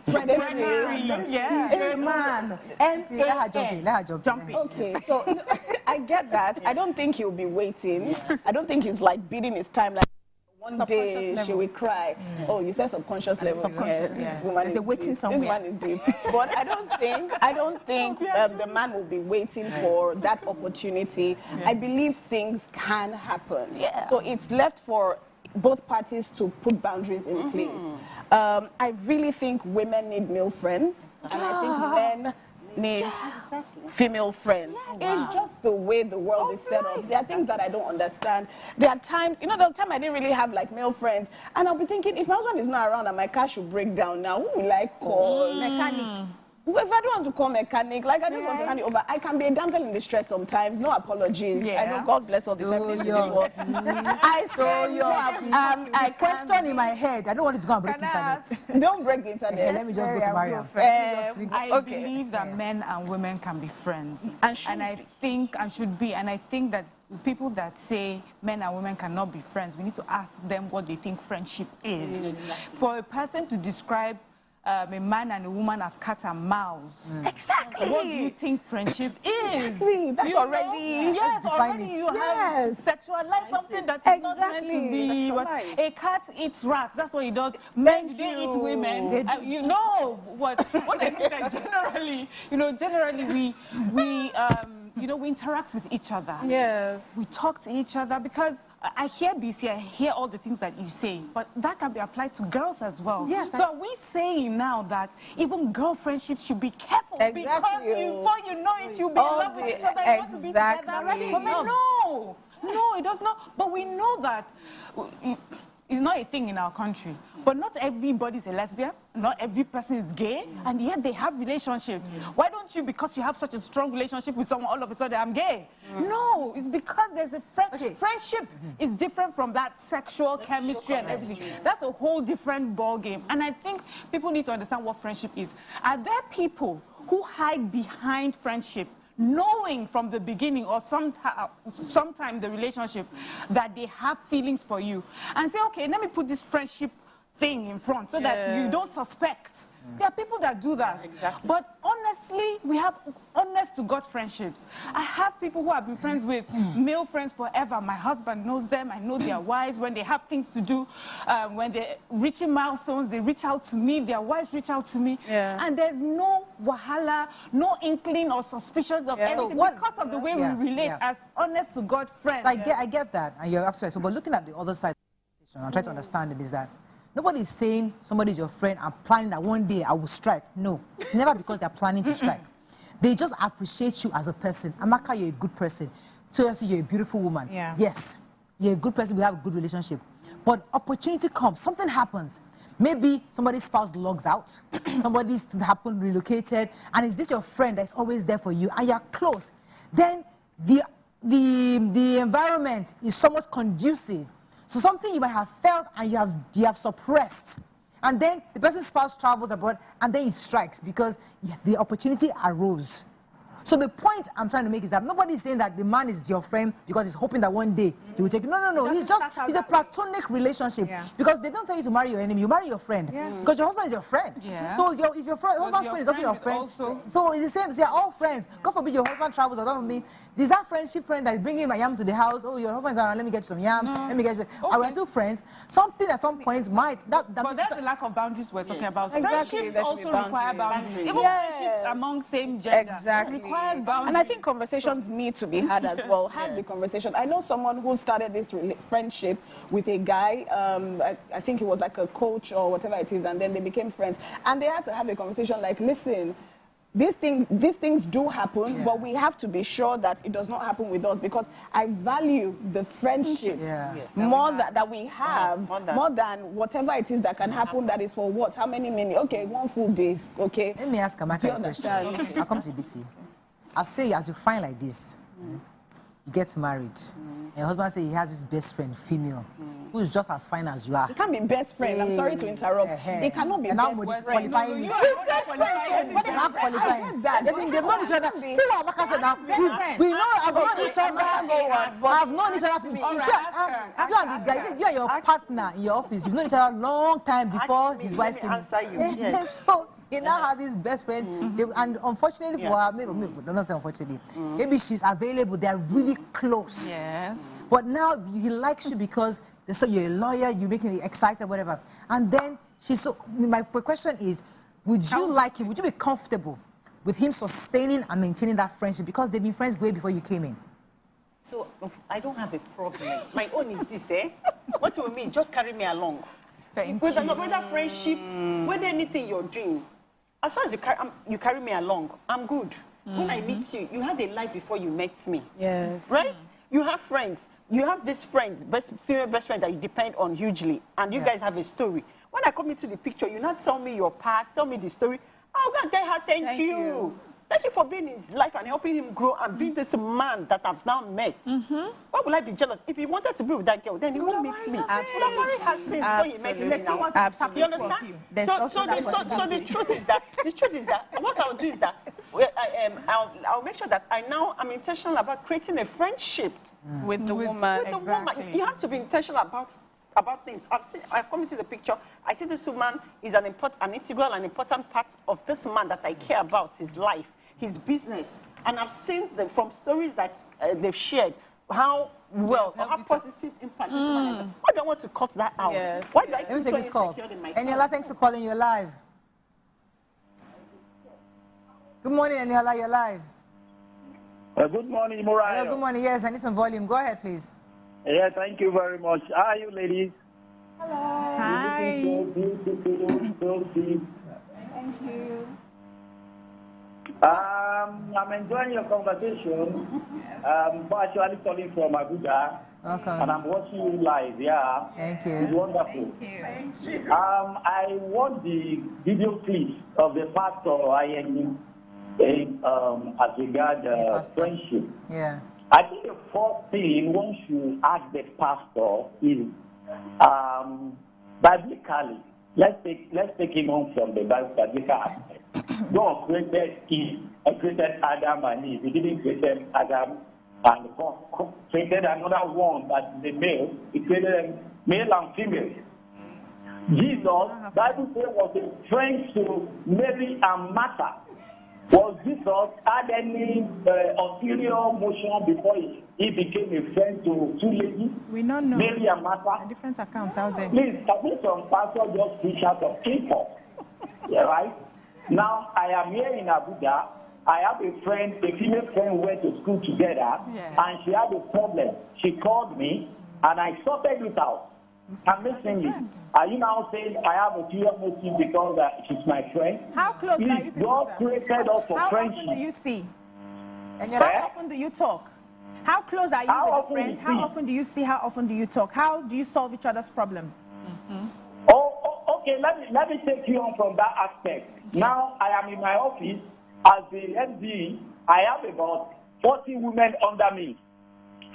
predatory. Yeah. He's a man. Let her jump in. Okay, so I get that. I don't think he'll be waiting. I don't think he's like beating his time. Like one day she will cry. Oh, you said subconscious level. This woman is waiting somewhere. This one is deep. But I don't think the man will be waiting for that opportunity. I believe things can happen. So it's left for both parties to put boundaries in place. I really think women need male friends, and I think men need female friends. It's just the way the world is set up. There are things that I don't understand. There are times, you know, there was time I didn't really have like male friends, and I'll be thinking, if my husband is not around and my car should break down now, who will I call? Mechanic. If I don't want to call mechanic, like I just want to hand it over. I can be a damsel in distress sometimes. No apologies. I know God bless all the feminists. I question in my head. I don't want it to go and break internet. Don't break the internet. Let me just go to Mariam. I believe that men and women can be friends, and I think and should be. And I think that people that say men and women cannot be friends, we need to ask them what they think friendship is. For a person to describe a man and a woman as cat and mouse. Exactly. What do you think friendship is? That's already... Yes, already you have sexualized something that is not meant to be. But a cat eats rats. That's what he does. Men, they eat women. You know what I mean? That generally, we interact with each other. Yes. We talk to each other because I hear BC, I hear all the things that you say, but that can be applied to girls as well. Yes. So are we saying now that even girl friendships should be careful because before you know it, you'll be in love with each other, you want to be together. But no, it does not. But we know that it's not a thing in our country. But not everybody's a lesbian, not every person is gay, and yet they have relationships. Why don't you, because you have such a strong relationship with someone, all of a sudden I'm gay? No, it's because there's a friendship is different from that sexual chemistry and everything. That's a whole different ball game. And I think people need to understand what friendship is. Are there people who hide behind friendship, knowing from the beginning or sometime the relationship that they have feelings for you, and say, okay, let me put this friendship thing in front so that you don't suspect. There are people that do that. But honestly, we have honest to God friendships. I have people who have been friends with male friends forever. My husband knows them. I know their wives. When they have things to do, when they're reaching milestones, they reach out to me. Their wives reach out to me. And there's no wahala, no inkling or suspicions of anything because of the way we relate as honest to God friends. So I get that, and you're absolutely right. So, but looking at the other side of the situation, I'm trying to understand it, is that nobody's saying somebody's your friend and planning that one day I will strike. No, it's never because they're planning to strike. They just appreciate you as a person. Amaka, you're a good person. Toyosi, you're a beautiful woman. Yeah. Yes, you're a good person. We have a good relationship. But opportunity comes. Something happens. Maybe somebody's spouse logs out. Somebody's happened relocated. And is this your friend that's always there for you? And you're close. Then the environment is somewhat conducive. So something you might have felt and you have suppressed. And then the person's spouse travels abroad and then it strikes because the opportunity arose. So the point I'm trying to make is that nobody's saying that the man is your friend because he's hoping that one day he will take you. No. He's a platonic relationship. Yeah. Because they don't tell you to marry your enemy. You marry your friend. Yeah. Because your husband is your friend. Yeah. So if your husband's friend is also your friend. So it's the same. They're all friends. God forbid your husband travels or something. There's that friendship friend that is bringing my yam to the house. Oh, your husband's around. Let me get you some yam. No. Let me get you. Okay. Are we still friends? Something at some point might. But that's the lack of boundaries we're talking about. Exactly. Friendships also require boundaries. Even friendships among same gender. Exactly. Requires boundaries. And I think conversations need to be had as well. Have the conversation. I know someone who started this friendship with a guy. I think he was like a coach or whatever it is, and then they became friends. And they had to have a conversation like, listen, these things do happen, but we have to be sure that it does not happen with us because I value the friendship more that we have, more than whatever it is that can happen that is for what? How many minutes? Okay, one full day, okay? Let me ask Amaka a question. I'll come to BC. I'll say, as you find like this, you get married, and your husband says he has his best friend, female, who is just as fine as you are. It can't be best friend. I'm sorry to interrupt. It cannot be best friend. Qualifying me. They're not qualifying. They've known each other. See what Amaka said now? We know, I've known each other. I've known each other. You and your partner in your office, you've known each other a long time before his wife came. So he now has his best friend. And unfortunately for her, not say unfortunately, maybe she's available. They're really close. Yes. But now he likes you because they say you're a lawyer, you're making me excited, whatever. And then my question is, would you like him? Would you be comfortable with him sustaining and maintaining that friendship because they've been friends way before you came in? So I don't have a problem. My own is this, eh? What do you mean? Just carry me along. Whether friendship, whether anything you're doing, as far as you carry me along, I'm good. When I meet you, you had a life before you met me. Yes. Right? You have friends. You have this friend, female best friend that you depend on hugely, and you guys have a story. When I come into the picture, you not tell me your past, tell me the story. Oh God, tell her thank you. Thank you for being in his life and helping him grow and being this man that I've now met. Why would I be jealous? If he wanted to be with that girl, then he won't meet me. Absolutely. Has since when you met me now. Absolutely. You understand? So the truth is that what I'll do is that I'll make sure that I'm intentional about creating a friendship with the woman. With the woman. You have to be intentional about things. I've come into the picture. I see this woman is an integral and important part of this man that I care about, his life, his business. And I've seen from stories that they've shared how positive impact this man has. Why do I want to cut that out? Yes. Why do I feel so insecure in myself? Eniola, thanks for calling. You're live. Good morning, Eniola. You're live. Good morning, Muriah. Hello, good morning. Yes, I need some volume. Go ahead, please. Yeah, thank you very much. How are you, ladies? Hello. Hi. So beautiful, so deep. Thank you. I'm enjoying your conversation. I'm actually calling from Abuja. Okay. And I'm watching you live, yeah. Thank you. It's wonderful. Thank you. I want the video clip of the pastor as regards friendship. Yeah. I think the first thing one should ask the pastor is, biblically, let's take him on from the biblical aspect. God created Adam and Eve. He didn't create Adam and created another one that is the male. He created them male and female. Jesus, Bible says, was a friend to Mary and Martha. Was Jesus had any ulterior motion before he became a friend to two ladies? We don't know. Mary and Martha. Different accounts out there. Please, can some pastor just preach out of K-pop? Yeah, right? Now, I am here in Abuja. I have a friend, a female friend, we went to school together, and she had a problem. She called me, and I sorted it out. I'm missing you. Are you now saying I have a clear motive because she's my friend? How close Please, are you people, God sir? created us for friendship. How often do you see? How often do you talk? How close are you with a friend? How often do you see? How often do you talk? How do you solve each other's problems? Okay, let me take you on from that aspect. Now, I am in my office as the MD. I have about 40 women under me.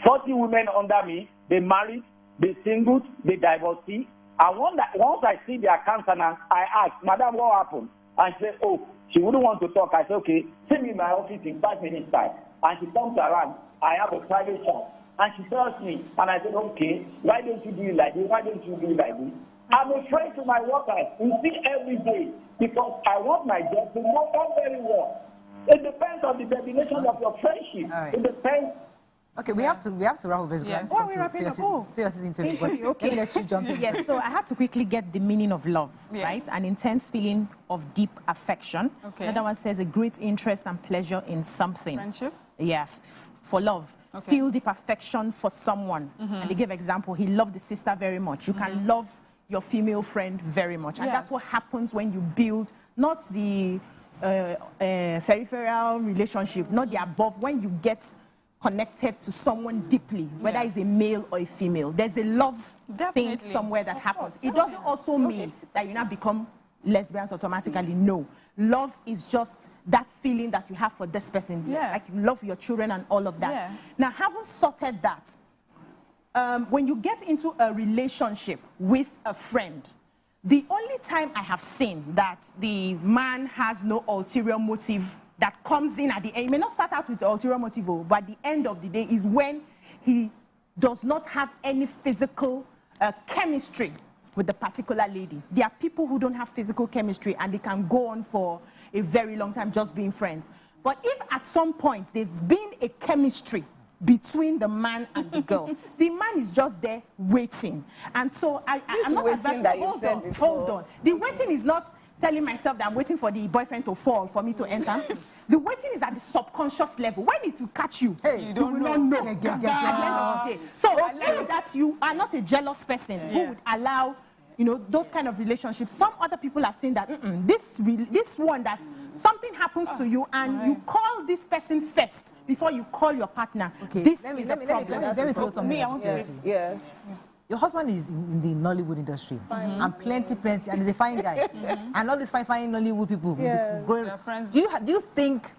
40 women under me. They married, they single, they divorcee. And once I see their countenance, I ask, Madam, what happened? And she said, oh, she wouldn't want to talk. I said, okay, see me in my office in 5 minutes time. And she comes around. I have a private chat. And she tells me, and I said, okay, why don't you do it like this? Why don't you do it like this? I'm a friend to my workers. We see every day because I want my job to work out very well. It depends on the definition of your friendship. Right. It depends. Okay, we have to wrap up this. Yeah. Oh, we're wrapping up. Toyosi's interview. Okay. Let me let you jump in. Yes, so I had to quickly get the meaning of love, right? An intense feeling of deep affection. Okay. Another one says a great interest and pleasure in something. Friendship? Yes, for love. Okay. Feel deep affection for someone. And they give example, he loved the sister very much. You can love your female friend very much. And that's what happens when you build, not the peripheral relationship, not the above, when you get connected to someone deeply, whether it's a male or a female. There's a love thing somewhere that happens. It doesn't also mean that you now become lesbians automatically. No. Love is just that feeling that you have for this person. Like you love your children and all of that. Now, having sorted that, when you get into a relationship with a friend, the only time I have seen that the man has no ulterior motive that comes in at the end, he may not start out with ulterior motive, but at the end of the day is when he does not have any physical chemistry with the particular lady. There are people who don't have physical chemistry and they can go on for a very long time just being friends. But if at some point there's been a chemistry between the man and the girl, the man is just there waiting. And so I'm not waiting that you said before. Hold on. The waiting is not telling myself that I'm waiting for the boyfriend to fall for me to enter. The waiting is at the subconscious level. When it will catch you, you will not know at the end of the day. So if that you are not a jealous person who would allow, you know, those kind of relationships. Some other people have seen that this one that something happens to you and you call this person first before you call your partner. Okay. This is a problem. Let me throw something. Yes. Your husband is in the Nollywood industry and plenty, and he's a fine guy. And all these fine Nollywood people. Do you think,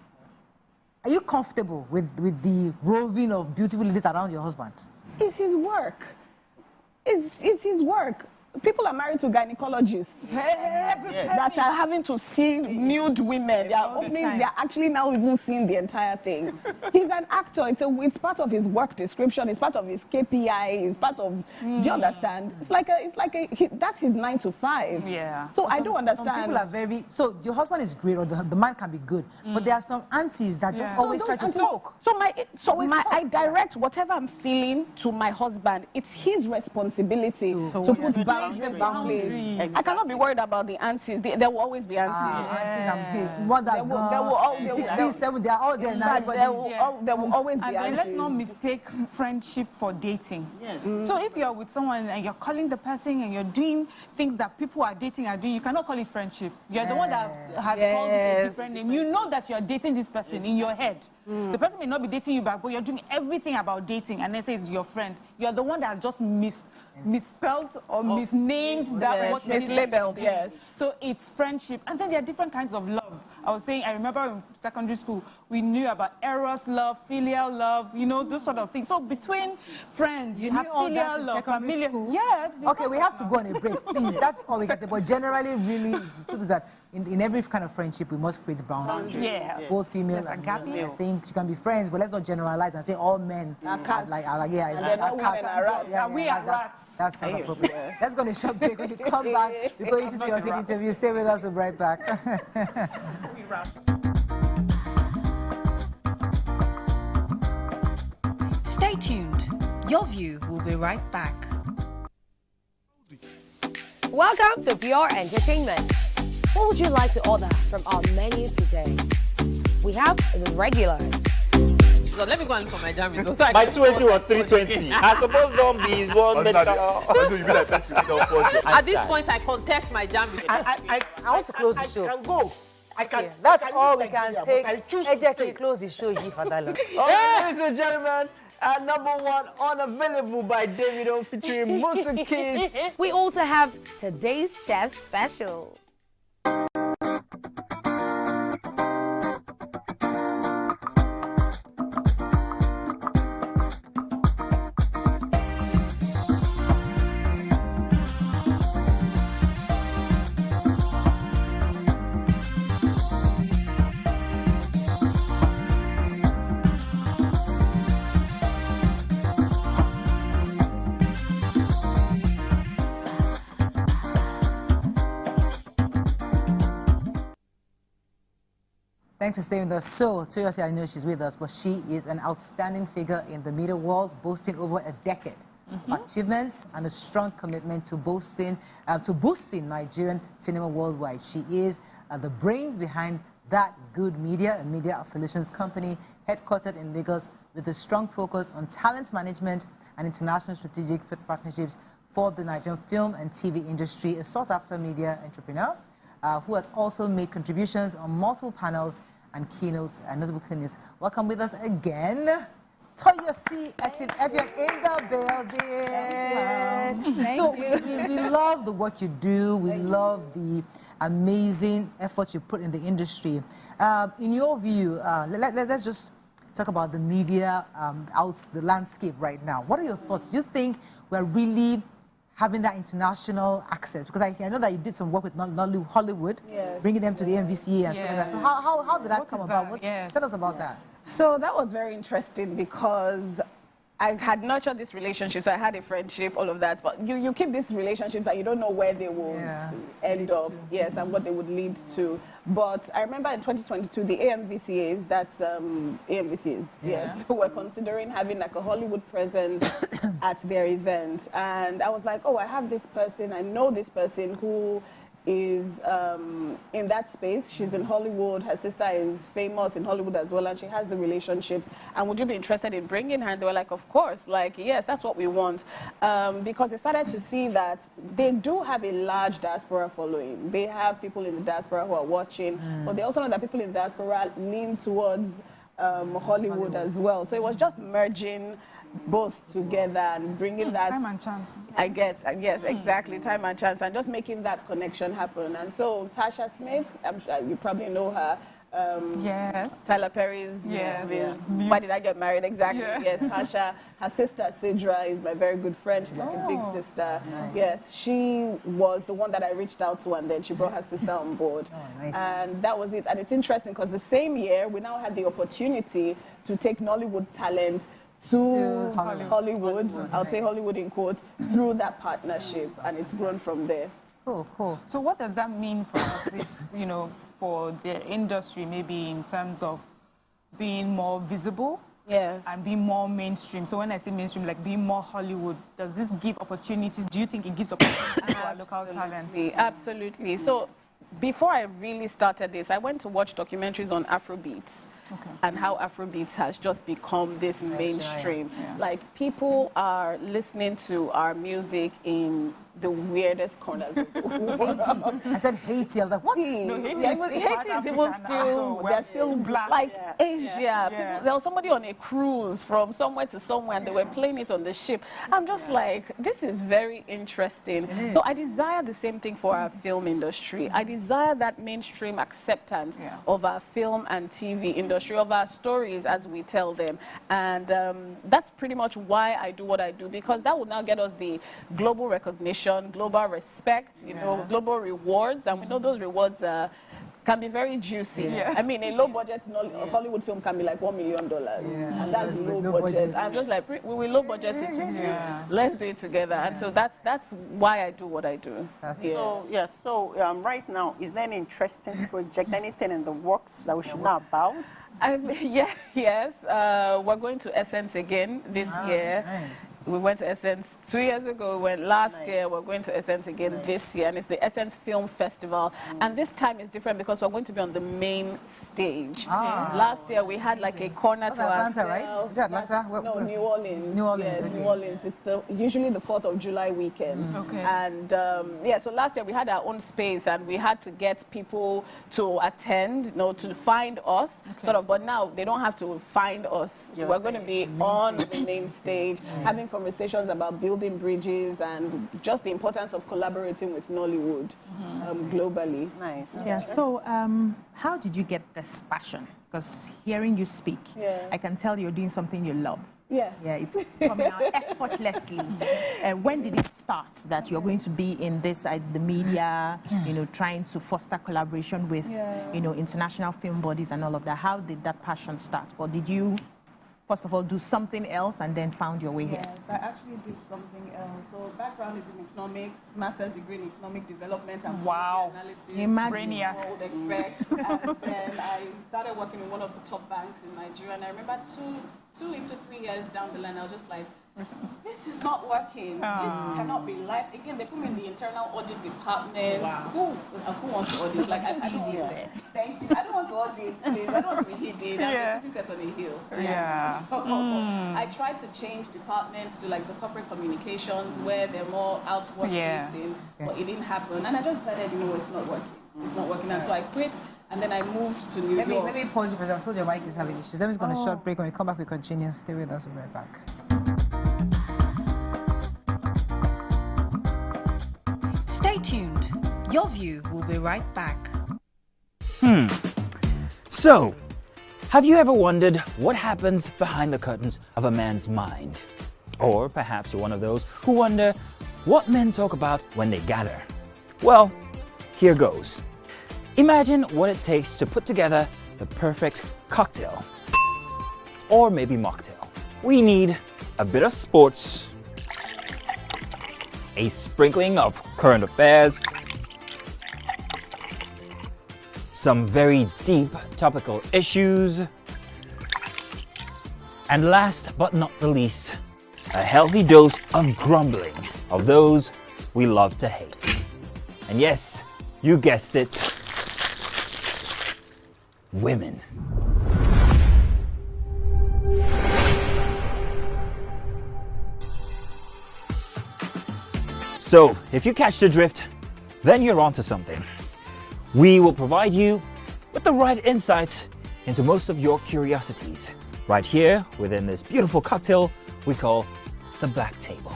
are you comfortable with the roving of beautiful ladies around your husband? It's his work. It's his work. People are married to gynecologists that are having to see nude women. They are actually now even seeing the entire thing. He's an actor. It's part of his work description. It's part of his KPI. It's part of. Do you understand? That's his 9 to 5. Yeah. So I don't understand. Some people are very. So your husband is great, or the man can be good, but there are some aunties that don't always try to talk. I direct whatever I'm feeling to my husband. It's his responsibility to put boundaries. Exactly. I cannot be worried about the aunties. There will always be aunties. Aunties and big. Mothers gone. 60s, 70s, they are all there now. There will always be aunties. And let's not mistake friendship for dating. Yes. So if you're with someone and you're calling the person and you're doing things that people are dating are doing, you cannot call it friendship. You're the one that has called it a different name. You know that you're dating this person in your head. The person may not be dating you back, but you're doing everything about dating, and then say it's your friend. You're the one that has just misspelled or misnamed that what mislabeled. Yes. So it's friendship, and then there are different kinds of love. I remember in secondary school we knew about eros love, filial love, you know, those sort of things. So between friends, you have filial love, familial. Yeah. Okay, we have to go on a break, please. That's all we get. But generally, really, to do that. In every kind of friendship, we must create boundaries. Yes. Both females and male. I think you can be friends, but let's not generalize and say all men are cats. We are rats. That's not appropriate. Let's go to shop break. When we come back, we're going to see your interview. Stay with us. We'll be right back. Stay tuned. Your View will be right back. Welcome to Pure Entertainment. What would you like to order from our menu today? We have the regulars. result. Let me go and look for my jam result. So my 20 was 320. I suppose don't be one medical. At this point, I contest my jam result. I want to close the show. I can go. I can. That's all we can take. I choose to close the show. Ladies and gentlemen, number 1, Unavailable by Davido featuring Musa Keys. We also have today's chef special. Thanks for staying with us. So, Toyosi, I know she's with us, but she is an outstanding figure in the media world, boasting over a decade of achievements and a strong commitment to boosting Nigerian cinema worldwide. She is the brains behind That Good Media, a media solutions company headquartered in Lagos with a strong focus on talent management and international strategic partnerships for the Nigerian film and TV industry, a sought-after media entrepreneur who has also made contributions on multiple panels and keynotes and notable keynotes. Welcome with us again, Toyosi, Etim, Effiong in the building. So we love the work you do. We love the amazing effort you put in the industry. In your view, let's just talk about the media, the landscape right now. What are your thoughts? Do you think we're really having that international access? Because I know that you did some work with Hollywood, bringing them to the MVCA and stuff like that. So how did that come about? Tell us about that. So that was very interesting because I had nurtured this relationship, so I had a friendship, all of that. But you keep these relationships and you don't know where they will end up, and what they would lead to. But I remember in 2022, the AMVCAs, were considering having like a Hollywood presence at their event. And I was like, oh, I have this person, I know this person who is in that space. She's in Hollywood. Her sister is famous in Hollywood as well, and she has the relationships. And would you be interested in bringing her? And they were like, of course. Like, yes, that's what we want. Because they started to see that they do have a large diaspora following. They have people in the diaspora who are watching, but they also know that people in the diaspora lean towards Hollywood as well. So it was just merging both together and bringing that time and chance. Yes, exactly, time and chance, and just making that connection happen. And so Tasha Smith, I'm sure you probably know her. Yes. Tyler Perry's. Yes. Why Did I Get Married? Exactly. Yeah. Yes. Tasha. Her sister Sidra is my very good friend. She's like a big sister. Nice. Yes. She was the one that I reached out to, and then she brought her sister on board. Nice. And that was it. And it's interesting because the same year we now had the opportunity to take Nollywood talent to Hollywood. I'll say Hollywood in quotes, through that partnership, and it's grown from there. Cool. So what does that mean for us, if, for the industry, maybe in terms of being more visible? Yes. And being more mainstream. So when I say mainstream, like being more Hollywood, does this give opportunities? Do you think it gives opportunities to our local talent? Absolutely. So before I really started this, I went to watch documentaries on Afrobeats. And how Afrobeats has just become this mainstream. Like, people are listening to our music in the weirdest corners of the world. I said Haiti. I was like, what? No, Haiti is even still, they're still black. Like Asia. People, there was somebody on a cruise from somewhere to somewhere, and they were playing it on the ship. I'm just like, this is very interesting. So I desire the same thing for our film industry. I desire that mainstream acceptance of our film and TV industry, of our stories as we tell them. And that's pretty much why I do what I do, because that will now get us the global recognition, global respect, global rewards. And we know those rewards can be very juicy. I mean, a low budget Hollywood film can be like $1 million. And that's low budget. I'm just like, we will low budget it too. Let's do it together. And so that's why I do what I do. So right now, is there an interesting project, anything in the works that we should know about? Yes. We're going to Essence again this year. Nice. We went to Essence 2 years ago. We went last year. We're going to Essence again this year. And it's the Essence Film Festival. And this time is different because we're going to be on the main stage. Last year, we had like a corner to Atlanta, ourselves. right? Is that Atlanta? No, New Orleans. New Orleans. Yes, okay. New Orleans. It's usually the 4th of July weekend. Okay. And yeah, so last year we had our own space and we had to get people to attend, you know, to find us, sort of. But now they don't have to find us. We're going to be on the main stage, having conversations about building bridges and just the importance of collaborating with Nollywood globally. Nice. Yeah, so how did you get this passion? Because hearing you speak, I can tell you're doing something you love. Yes. Yeah, it's coming out effortlessly. When did it start that you're going to be in this, the media, you know, trying to foster collaboration with, you know, international film bodies and all of that? How did that passion start? Or did you, first of all, do something else and then found your way here? Yes, I actually did something else. So background is in economics, master's degree in economic development and policy analysis. Imagine. You would expect. And then I started working in one of the top banks in Nigeria. And I remember two into 3 years down the line, I was just like, this is not working. This cannot be life. Again, they put me in the internal audit department. Who wants to audit? Like, I don't want to. Thank you. I don't want to audit, please. I don't want to be hidden. I'm sitting set on a hill. So I tried to change departments to like the corporate communications where they're more outward facing, but it didn't happen. And I just decided, you know, it's not working. It's not working. And so I quit. And then I moved to New York. Let me pause you because I told you mic is having issues. Let me just go on a short break. When we come back, we continue. Stay with us. We'll be right back. Stay tuned. Your View will be right back. So, have you ever wondered what happens behind the curtains of a man's mind? Or perhaps you're one of those who wonder what men talk about when they gather. Well, here goes. Imagine what it takes to put together the perfect cocktail. Or maybe mocktail. We need a bit of sports, a sprinkling of current affairs, some very deep topical issues, and last but not the least, a healthy dose of grumbling of those we love to hate. And yes, you guessed it, women. So, if you catch the drift, then you're onto something. We will provide you with the right insights into most of your curiosities, right here within this beautiful cocktail we call the Black Table.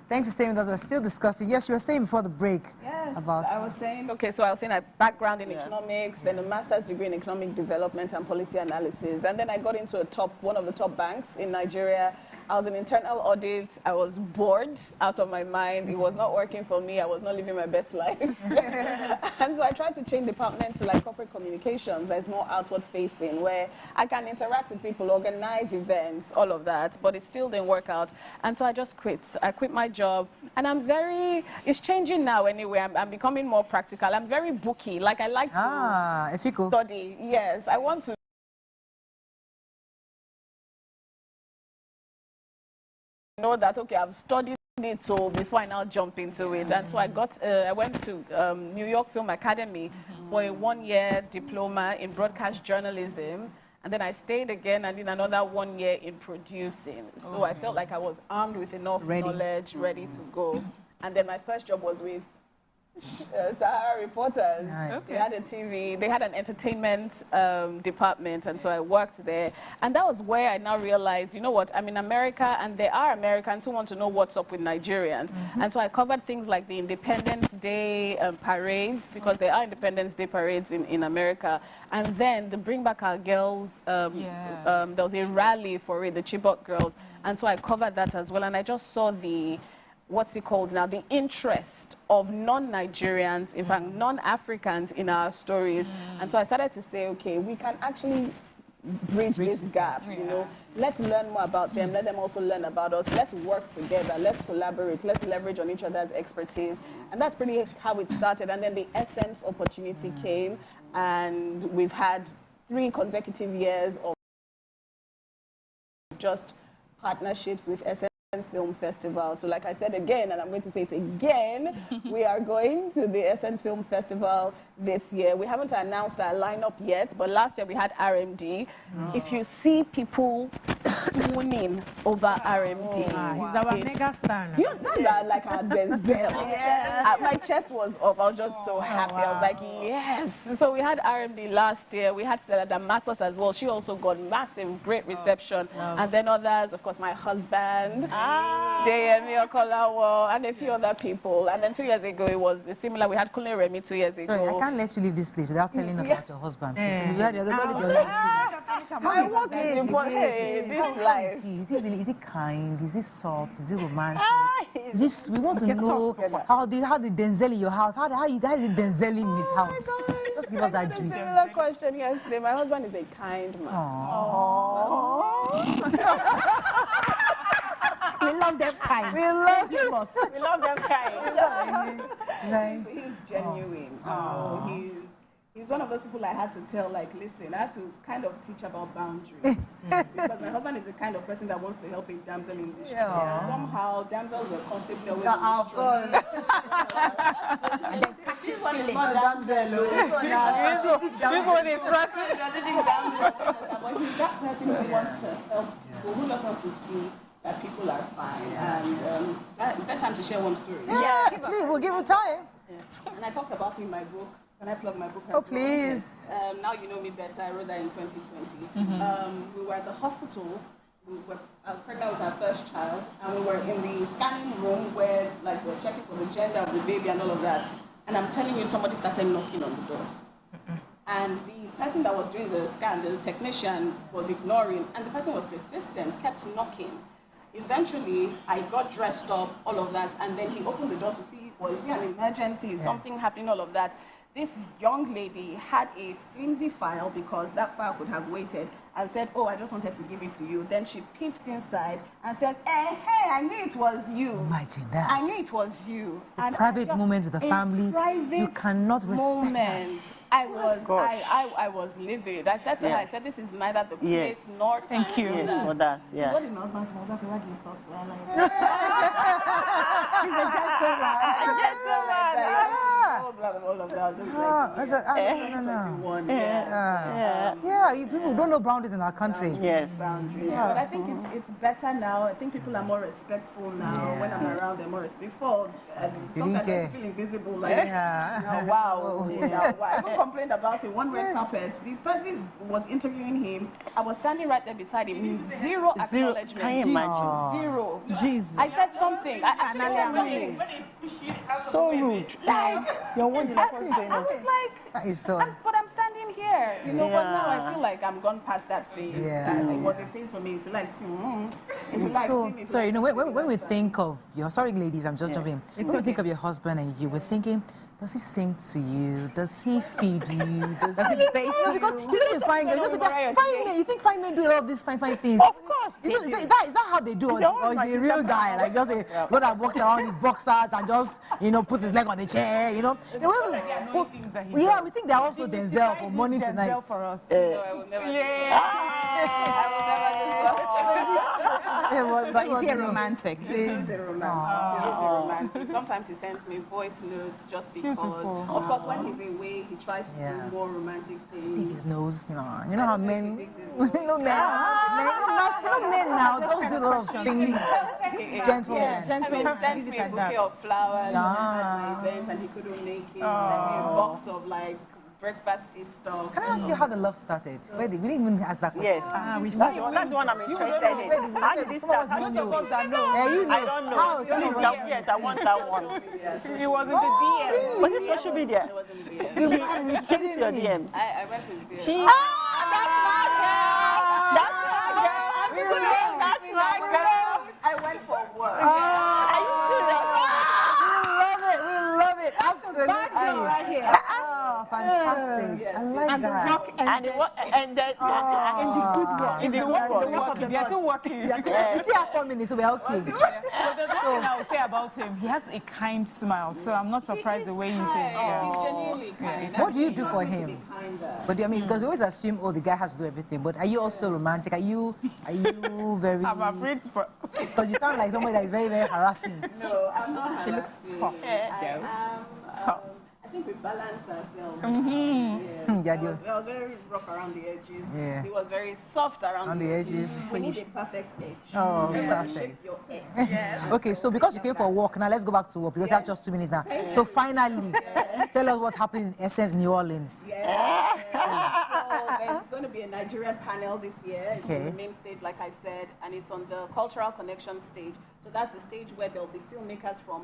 Thanks for staying with us. We're still discussing. Yes, you were saying before the break. Yes, about. I was saying, okay, so I was saying a background in economics, then a master's degree in economic development and policy analysis. And then I got into one of the top banks in Nigeria. I was in internal audit. I was bored out of my mind. It was not working for me. I was not living my best life. And so I tried to change departments to like corporate communications that's more outward facing, where I can interact with people, organize events, all of that, but it still didn't work out. And so I just quit. I quit my job, and it's changing now anyway. I'm becoming more practical. I'm very booky. Like I like to study. Yes, I want to know that, okay, I've studied it so before I now jump into it. And so I went to New York Film Academy for a 1-year diploma in broadcast journalism. And then I stayed again and did another 1 year in producing. So I felt like I was armed with enough knowledge, ready to go. And then my first job was with Sahara Reporters. Nice. They had a TV, they had an entertainment department, and so I worked there. And that was where I now realized, you know what, I'm in America, and there are Americans who want to know what's up with Nigerians. And so I covered things like the Independence Day parades, because there are Independence Day parades in America. And then the Bring Back Our Girls, there was a rally for it, the Chibok girls. And so I covered that as well. And I just saw the, what's it called now, the interest of non-Nigerians, in fact, non-Africans in our stories. And so I started to say, okay, we can actually bridge this gap, you know. Let's learn more about them. Let them also learn about us. Let's work together. Let's collaborate. Let's leverage on each other's expertise. And that's pretty how it started. And then the Essence opportunity came, and we've had 3 consecutive years of just partnerships with Essence Film Festival. So like I said again, and I'm going to say it again, we are going to the Essence Film Festival this year. We haven't announced our lineup yet, but last year we had RMD. If you see people swooning over RMD, he's our mega star. Do you know, that's like our Denzel. My chest was up. I was just so happy. I was like, yes. So we had RMD last year. We had Stella Damascus as well. She also got massive, great reception. And then others, of course, my husband, Deyemi Okolawo, and a few other people. And then 2 years ago, it was similar. We had Kunle Remi 2 years ago. Sorry, I can't let you leave this place without telling us about your husband. We had the other I want to say, but hey, this life. Is he kind? Is he soft? Is he romantic? We want to know how the Denzel in your house. How you guys in Denzel in his house? Just give us that juice. Similar question yesterday. My husband is a kind man. We love them kind. We love them. We love them kind. He's genuine. He's one of those people I had to tell, like, listen, I have to kind of teach about boundaries. Because my husband is the kind of person that wants to help a damsel in distress. And somehow, damsels were constantly always of course. And then this one is not damsel. This one is strategic damsel. But he's that person who wants to help people, who just wants to see that people are fine. And is that time to share one story? Yeah, please, we'll give you time. And I talked about it in my book. Can I plug my book? Oh, please. Now You Know Me Better. I wrote that in 2020. We were at the hospital. I was pregnant with our first child, and we were in the scanning room where, like, we're checking for the gender of the baby and all of that. And I'm telling you, somebody started knocking on the door. And the person that was doing the scan, the technician, was ignoring, and the person was persistent, kept knocking. Eventually, I got dressed up, all of that, and then he opened the door to see, was there an emergency, something happening, all of that. This young lady had a flimsy file, because that file could have waited, and said, oh, I just wanted to give it to you. Then she peeps inside and says, hey, I knew it was you. Imagine that. I knew it was you. A private moment with the family, you cannot respect that. I was livid. I said to her, I said, this is neither the place nor time. Thank you for that. Yeah. What did my husband say? I said, why do you talk to her like that? He's a gentleman. All of that. Just people don't know boundaries in our country. Yes. Boundaries. Yeah. But I think it's better now. I think people are more respectful now. When I'm around, they're more respectful. Before, sometimes I feel invisible. Like, wow. I even complained about it. One red carpet. The person was interviewing him. I was standing right there beside him. Zero acknowledgement. Can you imagine? Zero. Jesus. I said something. I said something. So rude. Like, you're wondering what's going on. I was like, that is so. But I'm standing here, you know. But now I feel like I'm gone past that phase. It was a phase for me. If you like, so you know, when we think of your, sorry, ladies, I'm just jumping. When we think of your husband and you, we're thinking, does he sing to you? Does he feed you? Does he face you? Because he's not a fine girl. Fine men. You think fine men do all of these fine things? Of course. Is that how they do it? Or is he a real guy? Like just a guy that walks around in his boxers and just, you know, puts his leg on the chair, you know? We think they're also Denzel for morning to night. For us. No, I will never do so. I will never do But is he a romantic? He's a romantic. Sometimes he sends me voice notes just because. Of course, when he's away, he tries to do more romantic things. Speak his nose, you know how men, men now don't do a lot of things. Gentlemen. Gentlemen sent me a bouquet of flowers at my event, and he couldn't make it. Sent me a box of like breakfasty stuff. Can I ask you how the love started? We didn't even ask that question. Yes. That's the one I'm interested in. How did this start? How did know. I don't know. Yes, I want that one. It was in the DM. Was it social media? It was in the DM. Are you kidding your me? DM. I went to his DM. That's my girl. I went for work. Are you serious? We love it. Absolutely. Right here. Oh, fantastic. I like and that. The rock And the good rock. In the good rock. They are still working. We still have 4 minutes, so we're okay. So there's one thing I would say about him. He has a kind smile, so I'm not surprised the way he's saying. He's genuinely kind. What do you do for him? But I mean, because we always assume, oh, the guy has to do everything. But are you also romantic? Are you very? I'm afraid for. Because you sound like somebody that is very, very harassing. No, I'm not. She looks tough. Tough. I think we balance ourselves. Yeah, I was very rough around the edges. Yeah. He was very soft around the edges. We need a perfect edge. Oh, perfect. Your edge. Okay, so because you came for work, now let's go back to work because we have just 2 minutes now. So finally, tell us what's happening in Essence, New Orleans. So there's going to be a Nigerian panel this year. It's on the main stage, like I said, and it's on the Cultural Connection stage. So that's the stage where there'll be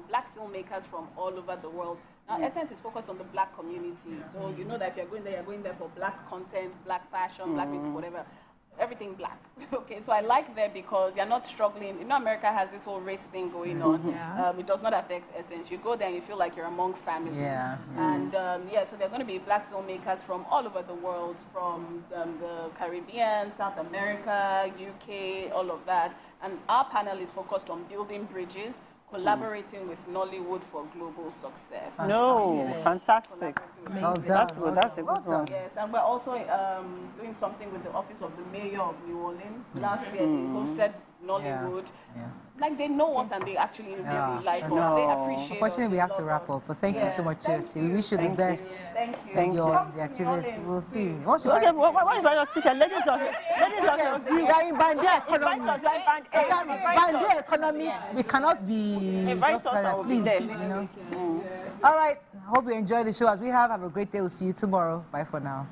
black filmmakers from all over the world. Now, Essence is focused on the black community. So you know that if you're going there for black content, black fashion, black music, whatever. Everything black. Okay, so I like that because you're not struggling. You know, America has this whole race thing going on. It does not affect Essence. You go there and you feel like you're among family. And so there are going to be black filmmakers from all over the world, from the Caribbean, South America, UK, all of that. And our panel is focused on building bridges, collaborating with Nollywood for global success. Fantastic. Well done. That's good. That's a good one. Yes, and we're also doing something with the Office of the Mayor of New Orleans. Last year, they hosted Nollywood. Like, they know us and they actually really like us. They appreciate us. Unfortunately, we have to wrap up, but thank you so much, Toyosi. We wish you the best. Thank you. Thank you. The activities, we'll see. Why is my sticker? Ladies of we are in Bandia economy. Bandia economy, we cannot be just please, you know. All right, hope you enjoy the show as we have. Have a great day. We'll see you tomorrow. Bye for now.